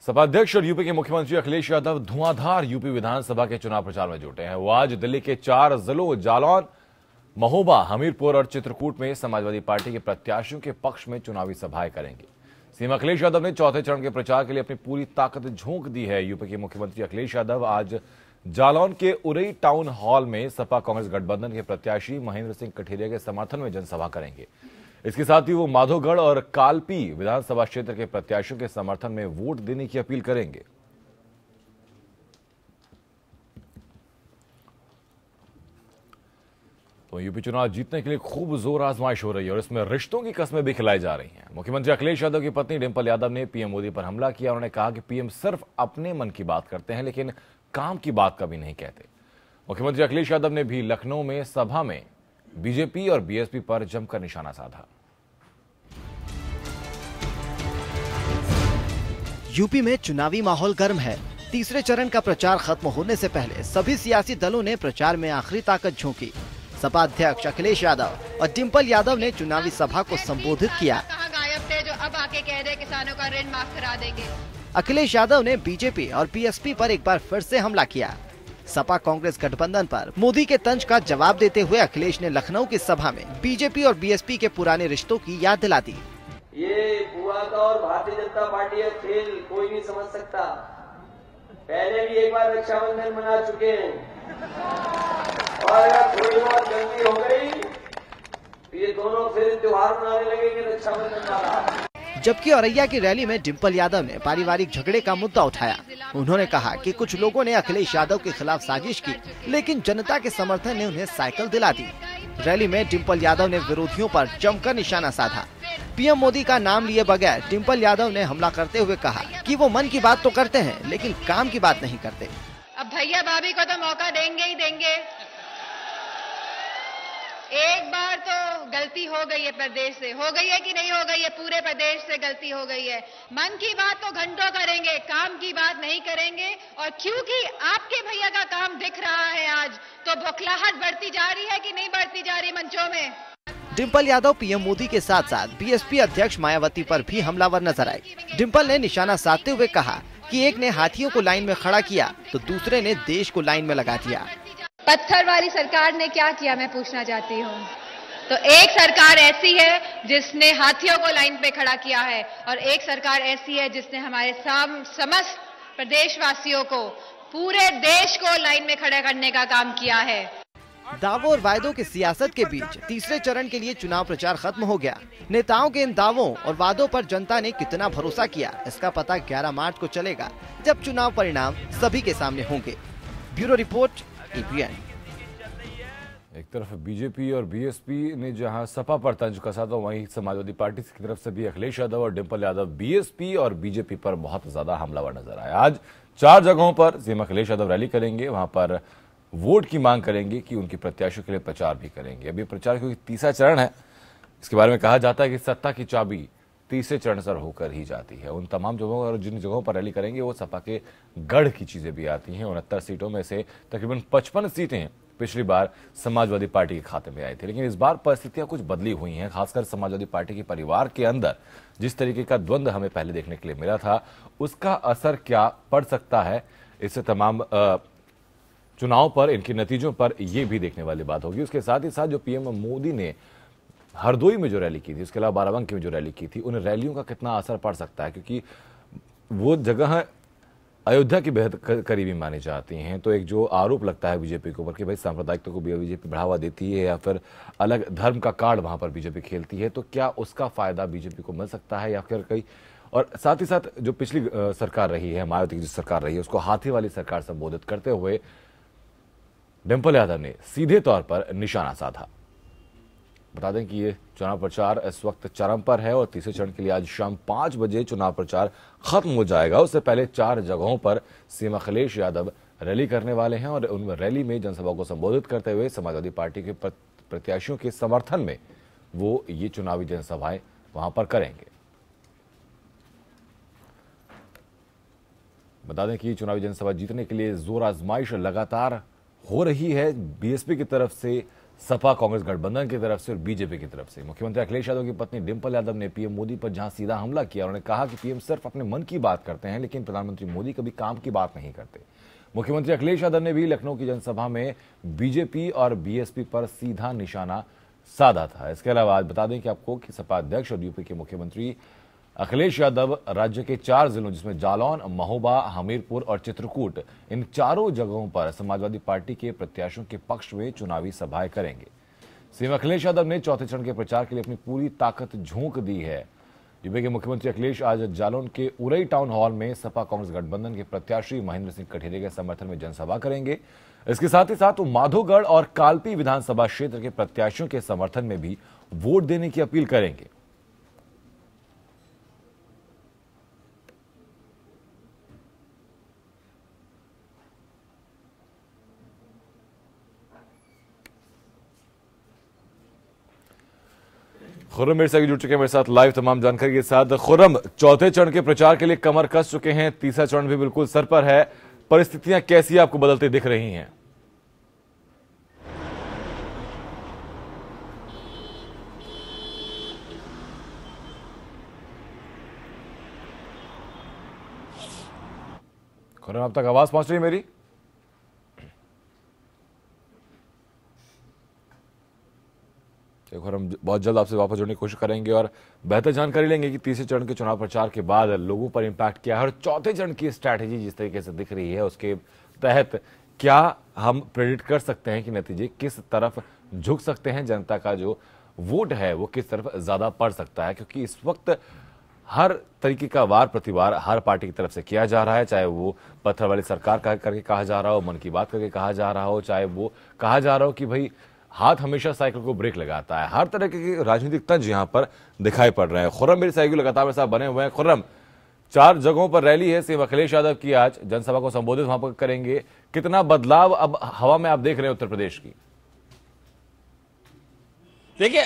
सपा अध्यक्ष और यूपी के मुख्यमंत्री अखिलेश यादव धुआंधार यूपी विधानसभा के चुनाव प्रचार में जुटे हैं। वो आज दिल्ली के 4 जिलों जालौन, महोबा, हमीरपुर और चित्रकूट में समाजवादी पार्टी के प्रत्याशियों के पक्ष में चुनावी सभाएं करेंगे। सीएम अखिलेश यादव ने चौथे चरण के प्रचार के लिए अपनी पूरी ताकत झोंक दी है। यूपी के मुख्यमंत्री अखिलेश यादव आज जालौन के उरई टाउन हॉल में सपा कांग्रेस गठबंधन के प्रत्याशी महेंद्र सिंह कठेरिया के समर्थन में जनसभा करेंगे। इसके साथ ही वो माधोगढ़ और कालपी विधानसभा क्षेत्र के प्रत्याशियों के समर्थन में वोट देने की अपील करेंगे। तो यूपी चुनाव जीतने के लिए खूब जोर आजमाइश हो रही है और इसमें रिश्तों की कस्में भी खिलाई जा रही हैं। मुख्यमंत्री अखिलेश यादव की पत्नी डिंपल यादव ने पीएम मोदी पर हमला किया। उन्होंने कहा कि पीएम सिर्फ अपने मन की बात करते हैं, लेकिन काम की बात कभी नहीं कहते। मुख्यमंत्री अखिलेश यादव ने भी लखनऊ में सभा में बीजेपी और बीएसपी पर जमकर निशाना साधा। यूपी में चुनावी माहौल गर्म है। तीसरे चरण का प्रचार खत्म होने से पहले सभी सियासी दलों ने प्रचार में आखिरी ताकत झोंकी। सपा अध्यक्ष अखिलेश यादव और डिंपल यादव ने चुनावी सभा को संबोधित किया। कहाँ गायब थे जो अब आके कह रहे किसानों का ऋण माफ करा देंगे। अखिलेश यादव ने बीजेपी और बीएसपी पर एक बार फिर से हमला किया। सपा कांग्रेस गठबंधन पर मोदी के तंज का जवाब देते हुए अखिलेश ने लखनऊ की सभा में बीजेपी और बीएसपी के पुराने रिश्तों की याद दिला दी। ये बुआ का और भारतीय जनता पार्टी का खेल कोई नहीं समझ सकता। पहले भी एक बार रक्षाबंधन मना चुके हैं और अगर थोड़ी बहुत गलती हो गई तो ये दोनों फिर त्योहार मनाने लगेंगे रक्षाबंधन वाला। जबकि औरैया की रैली में डिंपल यादव ने पारिवारिक झगड़े का मुद्दा उठाया। उन्होंने कहा कि कुछ लोगों ने अखिलेश यादव के खिलाफ साजिश की, लेकिन जनता के समर्थन ने उन्हें साइकिल दिला दी। रैली में डिंपल यादव ने विरोधियों पर जमकर निशाना साधा। पीएम मोदी का नाम लिए बगैर डिंपल यादव ने हमला करते हुए कहा कि वो मन की बात तो करते हैं, लेकिन काम की बात नहीं करते। अब भैया भाभी को तो मौका देंगे ही देंगे। एक बार तो गलती हो गई है, प्रदेश से हो गई है कि नहीं हो गई है, पूरे प्रदेश से गलती हो गई है। मन की बात तो घंटों करेंगे, काम की बात नहीं करेंगे। और क्योंकि आपके भैया का काम दिख रहा है आज, तो बौखलाहट बढ़ती जा रही है कि नहीं बढ़ती जा रही मंचों में। डिंपल यादव पीएम मोदी के साथ साथ बीएसपी अध्यक्ष मायावती पर भी हमलावर नजर आए। डिंपल ने निशाना साधते हुए कहा कि एक ने हाथियों को लाइन में खड़ा किया तो दूसरे ने देश को लाइन में लगा दिया। पत्थर वाली सरकार ने क्या किया, मैं पूछना चाहती हूँ। तो एक सरकार ऐसी है जिसने हाथियों को लाइन पे खड़ा किया है और एक सरकार ऐसी है जिसने हमारे समस्त प्रदेशवासियों को, पूरे देश को लाइन में खड़ा करने का काम किया है। दावों और वायदों की सियासत के बीच तीसरे चरण के लिए चुनाव प्रचार खत्म हो गया। नेताओं के इन दावों और वादों पर जनता ने कितना भरोसा किया, इसका पता 11 मार्च को चलेगा, जब चुनाव परिणाम सभी के सामने होंगे। Bureau report, APN। एक तरफ बीजेपी और बीएसपी ने जहां सपा पर तंज कसा, तो वहीं समाजवादी पार्टी की तरफ से भी अखिलेश यादव और डिंपल यादव बीएसपी और बीजेपी पर बहुत ज्यादा हमलावर नजर आए। आज 4 जगहों पर सीएम अखिलेश यादव रैली करेंगे, वहां पर वोट की मांग करेंगे कि उनके प्रत्याशियों के लिए प्रचार भी करेंगे। अभी प्रचार क्योंकि तीसरा चरण है, इसके बारे में कहा जाता है कि सत्ता की चाबी तीसरे चरण से होकर ही जाती है। उन तमाम जगहों और जिन जगहों पर रैली करेंगे वो सपा के गढ़ की चीजें भी आती हैं। 69 सीटों में से तकरीबन 55 सीटें पिछली बार समाजवादी पार्टी के खाते में आई थी, लेकिन इस बार परिस्थितियां कुछ बदली हुई हैं। खासकर समाजवादी पार्टी के परिवार के अंदर जिस तरीके का द्वंद्व हमें पहले देखने के लिए मिला था, उसका असर क्या पड़ सकता है, इससे तमाम चुनाव पर, इनके नतीजों पर यह भी देखने वाली बात होगी। उसके साथ ही साथ जो पीएम मोदी ने हरदोई में जो रैली की थी, उसके अलावा बाराबंकी में जो रैली की थी, उन रैलियों का कितना असर पड़ सकता है, क्योंकि वो जगह अयोध्या की बेहद करीबी मानी जाती हैं। तो एक जो आरोप लगता है बीजेपी के ऊपर कि भाई सांप्रदायिकता को बीजेपी बढ़ावा देती है या फिर अलग धर्म का कार्ड वहां पर बीजेपी खेलती है, तो क्या उसका फायदा बीजेपी को मिल सकता है या फिर कहीं। और साथ ही साथ जो पिछली सरकार रही है, मायावती की जो सरकार रही है, उसको हाथी वाली सरकार संबोधित करते हुए डिंपल यादव ने सीधे तौर पर निशाना साधा। बता दें कि ये चुनाव प्रचार इस वक्त चरम पर है और तीसरे चरण के लिए आज शाम 5 बजे चुनाव प्रचार खत्म हो जाएगा। उससे पहले 4 जगहों पर सीएम अखिलेश यादव रैली करने वाले हैं और उन रैली में जनसभा को संबोधित करते हुए समाजवादी पार्टी के प्रत्याशियों के समर्थन में वो ये चुनावी जनसभाएं वहां पर करेंगे। बता दें कि चुनावी जनसभा जीतने के लिए जोर आजमाइश लगातार हो रही है। बीएसपी की तरफ से सपा कांग्रेस गठबंधन की तरफ से और बीजेपी की तरफ से। मुख्यमंत्री अखिलेश यादव की पत्नी डिंपल यादव ने पीएम मोदी पर जहां सीधा हमला किया, उन्होंने कहा कि पीएम सिर्फ अपने मन की बात करते हैं, लेकिन प्रधानमंत्री मोदी कभी काम की बात नहीं करते। मुख्यमंत्री अखिलेश यादव ने भी लखनऊ की जनसभा में बीजेपी और बीएसपी पर सीधा निशाना साधा था। इसके अलावा आज बता दें कि आपको कि सपा अध्यक्ष और यूपी के मुख्यमंत्री अखिलेश यादव राज्य के 4 जिलों जिसमें जालौन, महोबा, हमीरपुर और चित्रकूट, इन चारों जगहों पर समाजवादी पार्टी के प्रत्याशियों के पक्ष में चुनावी सभाएं करेंगे। सीएम अखिलेश यादव ने चौथे चरण के प्रचार के लिए अपनी पूरी ताकत झोंक दी है। यूपी के मुख्यमंत्री अखिलेश आज जालौन के उरई टाउन हॉल में सपा कांग्रेस गठबंधन के प्रत्याशी महेंद्र सिंह कठेरिया के समर्थन में जनसभा करेंगे। इसके साथ ही साथ वो माधोगढ़ और कालपी विधानसभा क्षेत्र के प्रत्याशियों के समर्थन में भी वोट देने की अपील करेंगे। खुर्रम मेरे साथ जुड़ चुके हैं मेरे साथ लाइव तमाम जानकारी के साथ। खुर्रम, चौथे चरण के प्रचार के लिए कमर कस चुके हैं, तीसरा चरण भी बिल्कुल सर पर है, परिस्थितियां कैसी आपको बदलती दिख रही हैं? खुर्रम, अब तक आवाज पहुंच रही है मेरी? हम बहुत जल्द आपसे वापस जुड़ने की कोशिश करेंगे और बेहतर जानकारी लेंगे कि तीसरे चरण के चुनाव प्रचार के बाद लोगों पर इंपैक्ट क्या है और चौथे चरण की स्ट्रैटेजी जिस तरीके से दिख रही है उसके तहत क्या हम प्रेडिक्ट कर सकते हैं कि नतीजे किस तरफ झुक सकते हैं, जनता का जो वोट है वो किस तरफ ज्यादा पड़ सकता है। क्योंकि इस वक्त हर तरीके का वार प्रतिवार हर पार्टी की तरफ से किया जा रहा है, चाहे वो पत्थर वाली सरकार का करके कहा जा रहा हो, मन की बात करके कहा जा रहा हो, चाहे वो कहा जा रहा हो कि भाई हाथ हमेशा साइकिल को ब्रेक लगाता है। हर तरह के राजनीतिक तंज यहां पर दिखाई पड़ रहे हैं। खुर्रम मेरी साइकिल लगातार मेरे साथ बने हुए हैं। खुर्रम, 4 जगहों पर रैली है सीएम अखिलेश यादव की, आज जनसभा को संबोधित वहां पर करेंगे। कितना बदलाव अब हवा में आप देख रहे हैं उत्तर प्रदेश की? देखिए,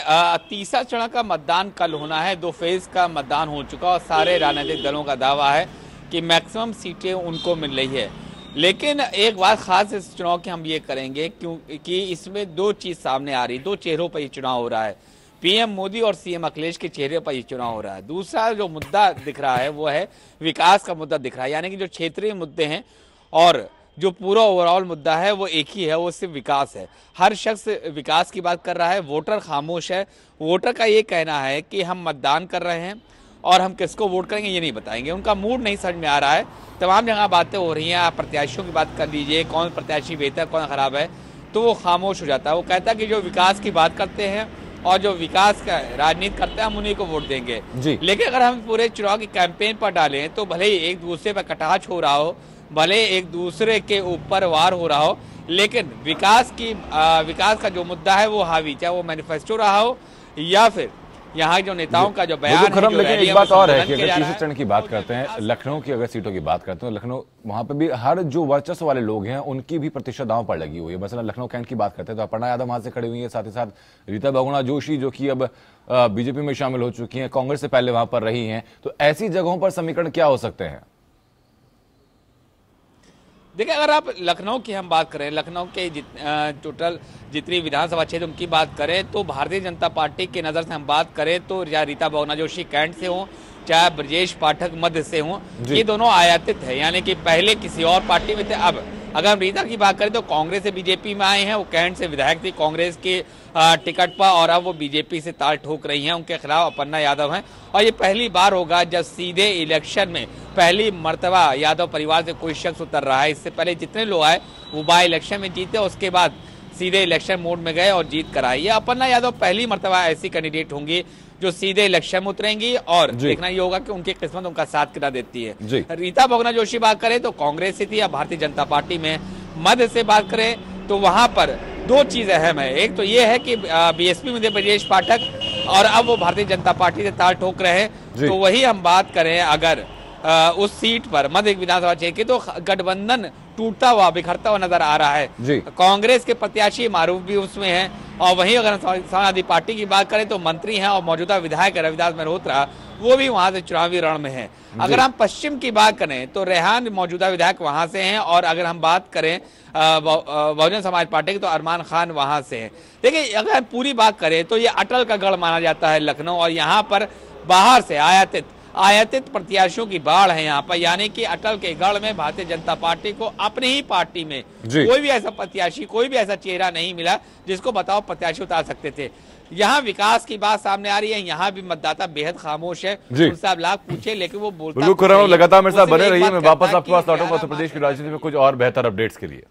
तीसरा चरण का मतदान कल होना है, 2 फेज का मतदान हो चुका और सारे राजनीतिक दलों का दावा है कि मैक्सिमम सीटें उनको मिल रही है। लेकिन एक बात खास इस चुनाव की हम ये करेंगे क्योंकि इसमें 2 चीज सामने आ रही, 2 चेहरों पर ये चुनाव हो रहा है। पीएम मोदी और सीएम अखिलेश के चेहरे पर ये चुनाव हो रहा है। दूसरा जो मुद्दा दिख रहा है वो है विकास का मुद्दा दिख रहा है, यानी कि जो क्षेत्रीय मुद्दे हैं और जो पूरा ओवरऑल मुद्दा है वो एक ही है, वो सिर्फ विकास है। हर शख्स विकास की बात कर रहा है, वोटर खामोश है। वोटर का ये कहना है कि हम मतदान कर रहे हैं और हम किसको वोट करेंगे ये नहीं बताएंगे, उनका मूड नहीं समझ में आ रहा है। तमाम जगह बातें हो रही हैं, आप प्रत्याशियों की बात कर लीजिए, कौन प्रत्याशी बेहतर कौन खराब है, तो वो खामोश हो जाता है। वो कहता है कि जो विकास की बात करते हैं और जो विकास का राजनीति करते हैं हम उन्हीं को वोट देंगे। लेकिन अगर हम पूरे चुनाव की कैंपेन पर डालें तो भले ही एक दूसरे पर कटाक्ष हो रहा हो, भले एक दूसरे के ऊपर वार हो रहा हो, लेकिन विकास का जो मुद्दा है वो हावी, चाहे वो मैनिफेस्टो रहा हो या फिर यहाँ जो नेताओं का जो बयान है। लेकिन एक बात और है कि अगर तीसरे चरण की बात करते हैं, लखनऊ की अगर सीटों की बात करते हैं, लखनऊ वहां पे भी हर जो वर्चस्व वाले लोग हैं उनकी भी प्रतिशत दांव पर लगी हुई है। मसला लखनऊ कैंट की बात करते हैं तो अपर्णा यादव वहां से खड़ी हुई है, साथ ही साथ रीता बहुगुणा जोशी जो कि अब बीजेपी में शामिल हो चुकी हैं, कांग्रेस से पहले वहां पर रही हैं। तो ऐसी जगहों पर समीकरण क्या हो सकते हैं? देखिए, अगर आप लखनऊ की हम बात करें, लखनऊ के टोटल जितनी विधानसभा क्षेत्र उनकी बात करें तो भारतीय जनता पार्टी की नज़र से हम बात करें तो चाहे रीता बहुगुणा जोशी कैंट से हों, चाहे ब्रजेश पाठक मध्य से हों, ये दोनों आयातित है, यानी कि पहले किसी और पार्टी में थे। अब अगर हम रीता की बात करें तो कांग्रेस से बीजेपी में आए हैं, वो कैंट से विधायक थी कांग्रेस के टिकट पर और अब वो बीजेपी से ताल ठोक रही हैं, उनके खिलाफ अपर्णा यादव हैं। और ये पहली बार होगा जब सीधे इलेक्शन में पहली मर्तबा यादव परिवार से कोई शख्स उतर रहा है। इससे पहले जितने लोग आए वो बाई इलेक्शन में जीते, उसके बाद सीधे इलेक्शन मोड में गए और जीत कर आई। ये अपर्णा यादव पहली मर्तबा ऐसी कैंडिडेट होंगी जो सीधे इलेक्शन में उतरेंगी और देखना ये होगा कि उनकी किस्मत उनका साथ कितना देती है। रीता बहुगुणा जोशी बात करें तो कांग्रेस से थी, अब भारतीय जनता पार्टी में। मध्य से बात करें तो वहां पर 2 चीज अहम है, एक तो ये है कि बीएसपी में थे ब्रजेश पाठक और अब वो भारतीय जनता पार्टी से ताल ठोक रहे हैं। तो वही हम बात करें अगर उस सीट पर मध्य विधानसभा क्षेत्र की तो गठबंधन टूटता हुआ बिखरता हुआ नजर आ रहा है। कांग्रेस के प्रत्याशी मारूफ भी उसमें हैं और वहीं अगर समाजवादी पार्टी की बात करें तो मंत्री हैं और मौजूदा विधायक रविदास मल्होत्रा वो भी वहां से चुनावी रण में है। अगर हम पश्चिम की बात करें तो रेहान मौजूदा विधायक वहां से हैं, और अगर हम बात करें बहुजन समाज पार्टी की तो अरमान खान वहां से हैं। देखिए, अगर हम पूरी बात करें तो ये अटल का गढ़ माना जाता है लखनऊ, और यहाँ पर बाहर से आयातित प्रत्याशियों की बाढ़ है यहाँ पर, यानी कि अटल के गढ़ में भारतीय जनता पार्टी को अपनी ही पार्टी में कोई भी ऐसा प्रत्याशी, कोई भी ऐसा चेहरा नहीं मिला जिसको बताओ प्रत्याशी उतार सकते थे। यहाँ विकास की बात सामने आ रही है, यहाँ भी मतदाता बेहद खामोश है, उनसे आप लाख पूछे लेकिन वो बोलता लगातार मेरे साथ बने रहिए। मैं वापस आपके पास लौटूंगा उत्तर प्रदेश की राजनीति में कुछ और बेहतर अपडेट्स के लिए।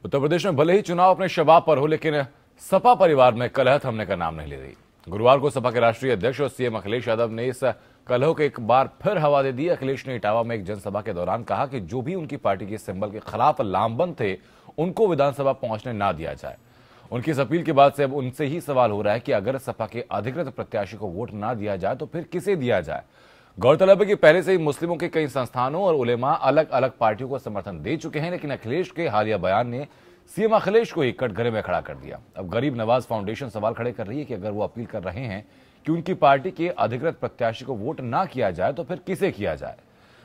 उत्तर प्रदेश में भले ही चुनाव अपने शबाब पर हो, लेकिन सपा परिवार में कलह थमने का नाम नहीं ले रही। गुरुवार को सपा के राष्ट्रीय अध्यक्ष और सीएम अखिलेश यादव ने इस कलह को एक बार फिर हवा दे दी। अखिलेश ने इटावा में एक जनसभा के दौरान कहा कि जो भी उनकी पार्टी के सिंबल के खिलाफ लामबंद थे, उनको विधानसभा पहुंचने ना दिया जाए। उनकी इस अपील के बाद से अब उनसे ही सवाल हो रहा है कि अगर सपा के अधिकृत प्रत्याशी को वोट ना दिया जाए तो फिर किसे दिया जाए। गौरतलब है कि पहले से ही मुस्लिमों के कई संस्थानों और उलेमा अलग अलग पार्टियों को समर्थन दे चुके हैं, लेकिन अखिलेश के हालिया बयान ने सीएम अखिलेश को ही कटघरे में खड़ा कर दिया। अब गरीब नवाज फाउंडेशन सवाल खड़े कर रही है कि अगर वो अपील कर रहे हैं कि उनकी पार्टी के अधिकृत प्रत्याशी को वोट ना किया जाए तो फिर किसे किया जाए।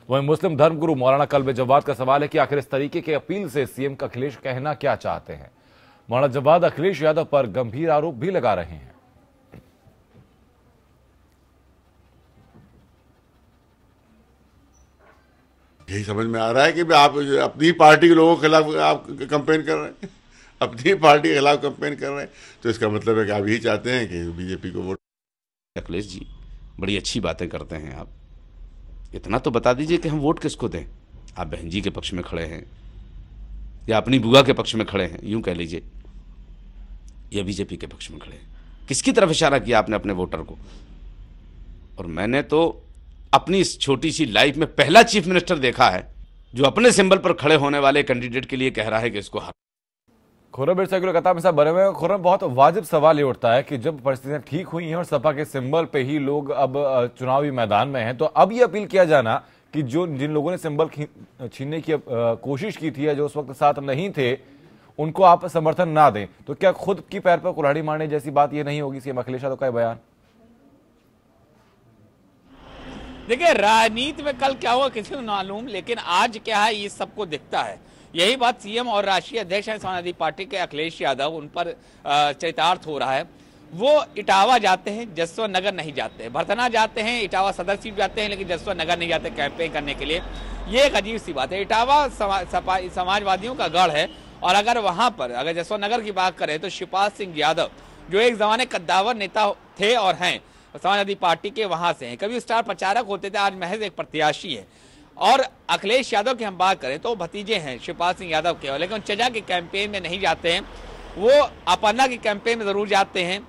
वहीं मुस्लिम धर्मगुरु मौलाना कल्ब जवाद का सवाल है कि आखिर इस तरीके के अपील से सीएम अखिलेश कहना क्या चाहते हैं। मौलाना जवाद अखिलेश यादव पर गंभीर आरोप भी लगा रहे हैं। यही समझ में आ रहा है कि आप अपनी पार्टी के लोगों के खिलाफ आप कंपेन कर रहे हैं, अपनी पार्टी के खिलाफ कंपेन कर रहे हैं, तो इसका मतलब है कि आप यही चाहते हैं कि बीजेपी को वोट। अखिलेश जी बड़ी अच्छी बातें करते हैं, आप इतना तो बता दीजिए कि हम वोट किसको दें। आप बहन जी के पक्ष में खड़े हैं या अपनी बुआ के पक्ष में खड़े हैं, यूं कह लीजिए, या बीजेपी के पक्ष में खड़े हैं, किसकी तरफ इशारा किया आपने अपने वोटर को। और मैंने तो अपनी इस छोटी सी लाइफ में पहला चीफ मिनिस्टर देखा है जो अपने सिंबल पर खड़े होने वाले कैंडिडेट के लिए कह रहा है कि इसको खुर्रम कतार में साहब बने हुए। खुर्रम, बहुत वाजिब सवाल ये उठता है कि जब परिस्थितियां ठीक हुई हैं और सपा के सिंबल पे ही लोग अब चुनावी मैदान में हैं, तो अब ये अपील किया जाना कि जिन लोगों ने सिंबल छीनने की कोशिश की थी या जो उस वक्त साथ नहीं थे, उनको आप समर्थन ना दें, तो क्या खुद की पैर पर कुल्हाड़ी मारने जैसी बात ये नहीं होगी सीएम अखिलेश यादव का बयान? देखिए, राजनीति में कल क्या हुआ किसी को मालूम, लेकिन आज क्या है ये सबको दिखता है। यही बात सीएम और राष्ट्रीय अध्यक्ष हैं समाजवादी पार्टी के अखिलेश यादव, उन पर चरितार्थ हो रहा है। वो इटावा जाते हैं, जसवंत नगर नहीं जाते, भरतना जाते हैं, इटावा सदर सीट जाते हैं, लेकिन जसवंत नगर नहीं जाते कैंपेन करने के लिए। ये एक अजीब सी बात है। इटावा समाजवादियों का गढ़ है, और अगर वहां पर अगर जसवंत नगर की बात करें तो शिवपाल सिंह यादव जो एक जमाने कद्दावर नेता थे और हैं समाजवादी पार्टी के, वहां से हैं, कभी स्टार प्रचारक होते थे, आज महज एक प्रत्याशी है। और अखिलेश यादव की हम बात करें तो भतीजे हैं शिवपाल सिंह यादव के, लेकिन चजा के कैंपेन में नहीं जाते हैं। वो अपन्ना के कैंपेन में जरूर जाते हैं,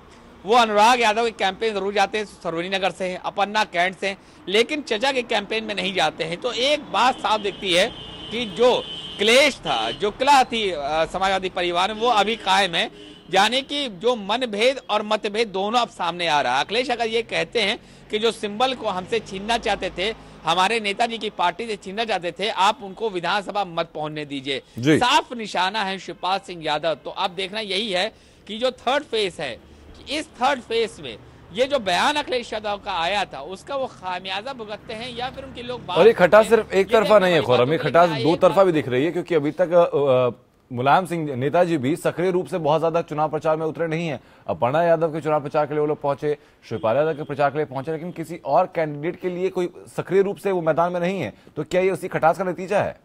वो अनुराग यादव के कैंपेन जरूर जाते हैं, सरोजनी नगर से हैं, अपन्ना कैंट से, लेकिन चजा के कैंपेन में नहीं जाते हैं। तो एक बात साफ दिखती है कि जो क्लेश था, जो कलह थी समाजवादी परिवार में, वो अभी कायम है, यानी कि जो मनभेद और मतभेद दोनों अब सामने आ रहा है। अखिलेश अगर ये कहते हैं कि जो सिंबल को हमसे छीनना चाहते थे, हमारे नेताजी की पार्टी से छीनना चाहते थे, आप उनको विधानसभा मत पहुंचने दीजिए, साफ निशाना है शिवपाल सिंह यादव। तो अब देखना यही है कि जो थर्ड फेज है, कि इस थर्ड फेज में ये जो बयान अखिलेश यादव का आया था उसका वो खामियाजा भुगतते हैं या फिर उनके लोग। और ये खटास सिर्फ एक तरफा नहीं है खुर्रम, ये खटास दो तरफा भी दिख रही है, क्योंकि अभी तक मुलायम सिंह नेताजी भी सक्रिय रूप से बहुत ज्यादा चुनाव प्रचार में उतरे नहीं है। अपर्णा यादव के चुनाव प्रचार के लिए वो लोग पहुंचे, शिवपाल यादव के प्रचार के लिए पहुंचे, लेकिन किसी और कैंडिडेट के लिए कोई सक्रिय रूप से वो मैदान में नहीं है। तो क्या ये उसी खटास का नतीजा है?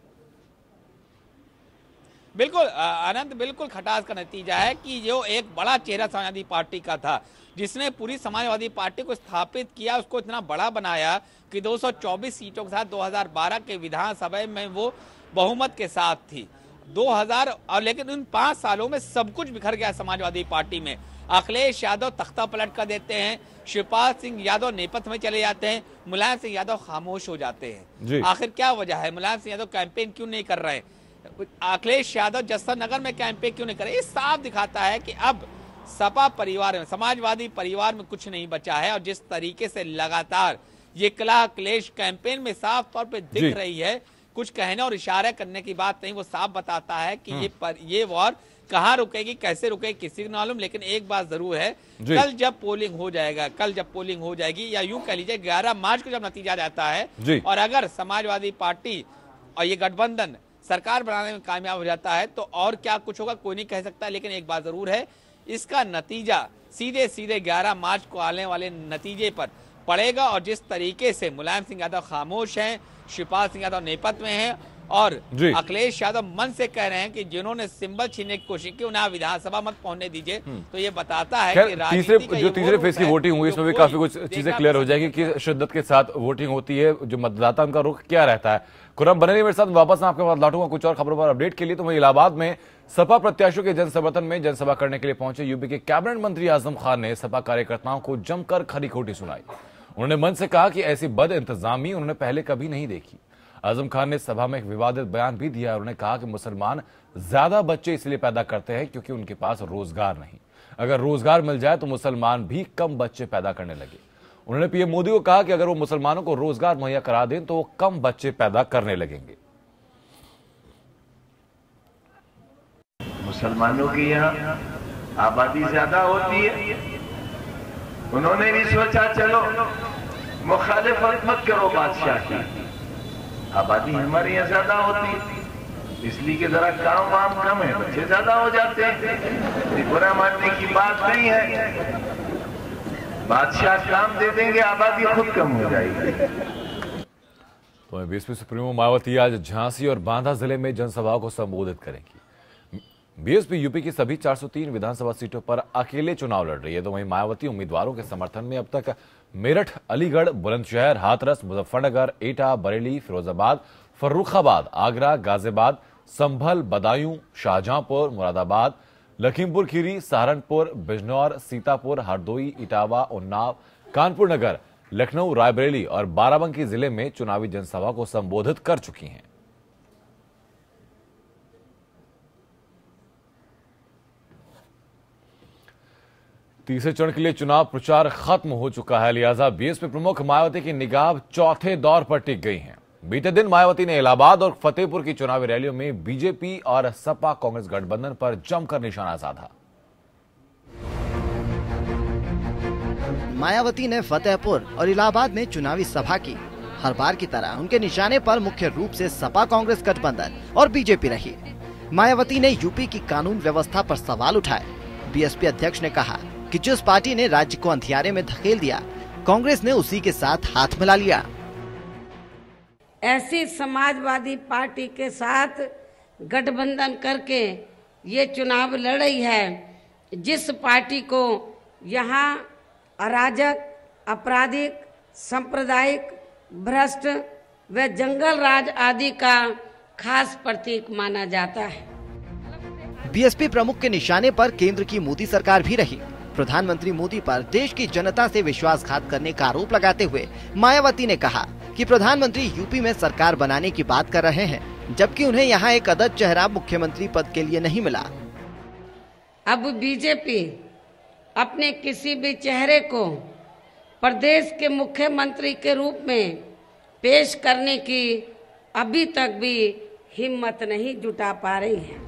बिल्कुल आनंद, बिल्कुल खटास का नतीजा है कि जो एक बड़ा चेहरा समाजवादी पार्टी का था, जिसने पूरी समाजवादी पार्टी को स्थापित किया, उसको इतना बड़ा बनाया कि 224 सीटों के साथ 2012 के विधानसभा में वो बहुमत के साथ थी 2000, और लेकिन उन 5 सालों में सब कुछ बिखर गया समाजवादी पार्टी में। अखिलेश यादव तख्ता पलट कर देते हैं, शिवपाल सिंह यादव नेपथ्य में चले जाते हैं, मुलायम सिंह यादव खामोश हो जाते हैं। आखिर क्या वजह है? मुलायम सिंह यादव कैंपेन क्यों नहीं कर रहे हैं? अखिलेश यादव जसवंत नगर में कैंपेन क्यों नहीं कर रहे? ये साफ दिखाता है कि अब सपा परिवार में, समाजवादी परिवार में कुछ नहीं बचा है। और जिस तरीके से लगातार ये कलह क्लेश कैंपेन में साफ तौर पे दिख रही है, कुछ कहने और इशारे करने की बात नहीं, वो साफ बताता है कि ये वॉर कहाँ रुकेगी, कैसे रुकेगी, किसी को मालूम। लेकिन एक बात जरूर है, कल जब पोलिंग हो जाएगी, या यूं कह लीजिए 11 मार्च को जब नतीजा आता है, और अगर समाजवादी पार्टी और ये गठबंधन सरकार बनाने में कामयाब हो जाता है तो और क्या कुछ होगा कोई नहीं कह सकता। लेकिन एक बात जरूर है, इसका नतीजा सीधे 11 मार्च को आने वाले नतीजे पर पड़ेगा। और जिस तरीके से मुलायम सिंह यादव खामोश हैं, शिवपाल सिंह यादव नेपथ्य में हैं, और अखिलेश यादव मन से कह रहे हैं कि जिन्होंने सिंबल छीनने की कोशिश की उन्हें विधानसभा मत पहुंचने दीजिए, तो ये बताता है कि तीसरे फेज की वोटिंग हुई, इसमें भी काफी कुछ चीजें क्लियर हो जाएगी कि शिद्दत के साथ वोटिंग होती है, जो मतदाता उनका रुख क्या रहता है। खुर्रम बने रहिए मेरे साथ, वापस मैं आपके पास लौटूंगा कुछ और खबरों पर अपडेट के लिए। तो वहीं इलाहाबाद में सपा प्रत्याशियों के जन समर्थन में जनसभा करने के लिए पहुंचे यूपी के कैबिनेट मंत्री आजम खान ने सपा कार्यकर्ताओं को जमकर खरी खोटी सुनाई। उन्होंने मन से कहा कि ऐसी बद इंतजामी उन्होंने पहले कभी नहीं देखी। आजम खान ने सभा में एक विवादित बयान भी दिया। उन्होंने कहा कि मुसलमान ज्यादा बच्चे इसलिए पैदा करते हैं क्योंकि उनके पास रोजगार नहीं, अगर रोजगार मिल जाए तो मुसलमान भी कम बच्चे पैदा करने लगे। उन्होंने पीएम मोदी को कहा कि अगर वो मुसलमानों को रोजगार मुहैया करा दें तो वो कम बच्चे पैदा करने लगेंगे। मुसलमानों की यहाँ आबादी ज्यादा होती है, उन्होंने भी सोचा चलो मुखालिफत मत करो बादशाह की, आबादी हमारे यहाँ ज्यादा होती इसलिए कि जरा काम वाम कम है, बच्चे ज्यादा हो जाते हैं। बुरा मानने की बात नहीं है, बादशाह काम दे देंगे, आबादी खुद कम हो जाएगी। तो बीएसपी सुप्रीमो मायावती आज झांसी और बांदा जिले में जनसभाओं को संबोधित करेंगी। बीएसपी यूपी की सभी 403 विधानसभा सीटों पर अकेले चुनाव लड़ रही है। तो वहीं मायावती उम्मीदवारों के समर्थन में अब तक मेरठ, अलीगढ़, बुलंदशहर, हाथरस, मुजफ्फरनगर, एटा, बरेली, फिरोजाबाद, फर्रुखाबाद, आगरा, गाजियाबाद, संभल, बदायूं, शाहजहांपुर, मुरादाबाद, लखीमपुर खीरी, सहारनपुर, बिजनौर, सीतापुर, हरदोई, इटावा, उन्नाव, कानपुर नगर, लखनऊ, रायबरेली और बाराबंकी जिले में चुनावी जनसभा को संबोधित कर चुकी हैं। तीसरे चरण के लिए चुनाव प्रचार खत्म हो चुका है, लिहाजा बीएसपी प्रमुख मायावती की निगाह चौथे दौर पर टिक गई है। बीते दिन मायावती ने इलाहाबाद और फतेहपुर की चुनावी रैलियों में बीजेपी और सपा कांग्रेस गठबंधन पर जमकर निशाना साधा। मायावती ने फतेहपुर और इलाहाबाद में चुनावी सभा की। हर बार की तरह उनके निशाने पर मुख्य रूप से सपा कांग्रेस गठबंधन और बीजेपी रही। मायावती ने यूपी की कानून व्यवस्था पर सवाल उठाए। बीएसपी अध्यक्ष ने कहा कि जिस पार्टी ने राज्य को अंधियारे में धकेल दिया, कांग्रेस ने उसी के साथ हाथ मिला लिया। ऐसी समाजवादी पार्टी के साथ गठबंधन करके ये चुनाव लड़ रही है, जिस पार्टी को यहाँ अराजक, आपराधिक, सांप्रदायिक, भ्रष्ट व जंगल राज आदि का खास प्रतीक माना जाता है। बीएसपी प्रमुख के निशाने पर केंद्र की मोदी सरकार भी रही। प्रधानमंत्री मोदी पर देश की जनता से विश्वासघात करने का आरोप लगाते हुए मायावती ने कहा कि प्रधानमंत्री यूपी में सरकार बनाने की बात कर रहे हैं, जबकि उन्हें यहाँ एक अदद चेहरा मुख्यमंत्री पद के लिए नहीं मिला। अब बीजेपी अपने किसी भी चेहरे को प्रदेश के मुख्यमंत्री के रूप में पेश करने की अभी तक भी हिम्मत नहीं जुटा पा रही है।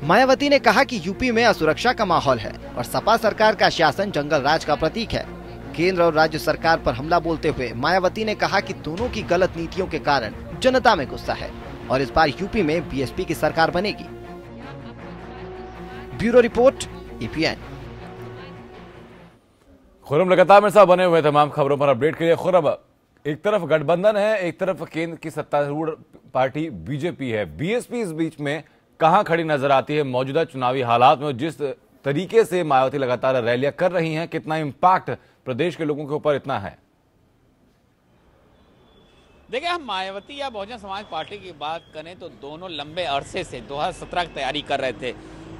मायावती ने कहा कि यूपी में असुरक्षा का माहौल है और सपा सरकार का शासन जंगल राज का प्रतीक है। केंद्र और राज्य सरकार पर हमला बोलते हुए मायावती ने कहा कि दोनों की गलत नीतियों के कारण जनता में गुस्सा है और इस बार यूपी में बीएसपी की सरकार बनेगी। Bureau report, EPN. खुर्रम लगातार मेरे साथ बने हुए तमाम खबरों पर अपडेट के लिए। खुर्रम, एक तरफ गठबंधन है, एक तरफ केंद्र की सत्तारूढ़ पार्टी बीजेपी है, बीएसपी इस बीच में कहां खड़ी नजर आती है मौजूदा चुनावी हालात में? जिस तरीके से मायावती लगातार रैलियां कर रही हैं, कितना इम्पैक्ट प्रदेश के लोगों के ऊपर इतना है? देखिए, हम मायावती या बहुजन समाज पार्टी की बात करें तो दोनों लंबे अरसे से 2017 की तैयारी कर रहे थे।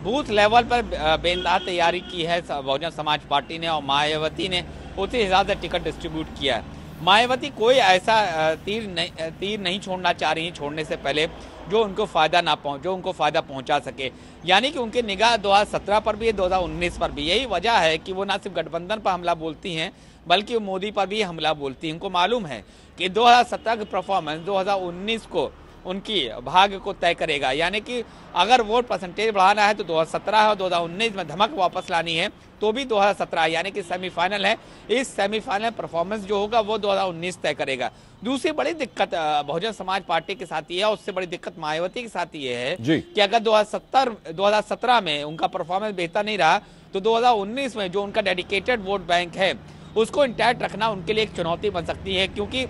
बूथ लेवल पर बेनकाह तैयारी की है बहुजन समाज पार्टी ने और मायावती ने उसी हिसाब से टिकट डिस्ट्रीब्यूट किया है। मायावती कोई ऐसा तीर नहीं छोड़ना चाह रही है छोड़ने से पहले जो उनको फायदा पहुंचा सके, यानी कि उनकी निगाह 2017 पर भी है, 2019 पर भी। यही वजह है कि वो ना सिर्फ गठबंधन पर हमला बोलती हैं बल्कि वो मोदी पर भी हमला बोलती हैं। उनको मालूम है कि 2017 की परफॉर्मेंस 2019 को उनकी भाग्य को तय करेगा। यानी कि अगर वोट परसेंटेज बढ़ाना है तो 2017 और 2019 में धमक वापस लानी है तो भी 2017 यानी कि सेमीफाइनल है। इस सेमीफाइनल परफॉर्मेंस जो होगा वो 2019 तय करेगा। दूसरी बड़ी दिक्कत बहुजन समाज पार्टी के साथ ये है, उससे बड़ी दिक्कत मायावती के साथ ये है कि अगर 2017 में उनका परफॉर्मेंस बेहतर नहीं रहा तो 2019 में जो उनका डेडिकेटेड वोट बैंक है उसको इंटैक्ट रखना उनके लिए एक चुनौती बन सकती है, क्योंकि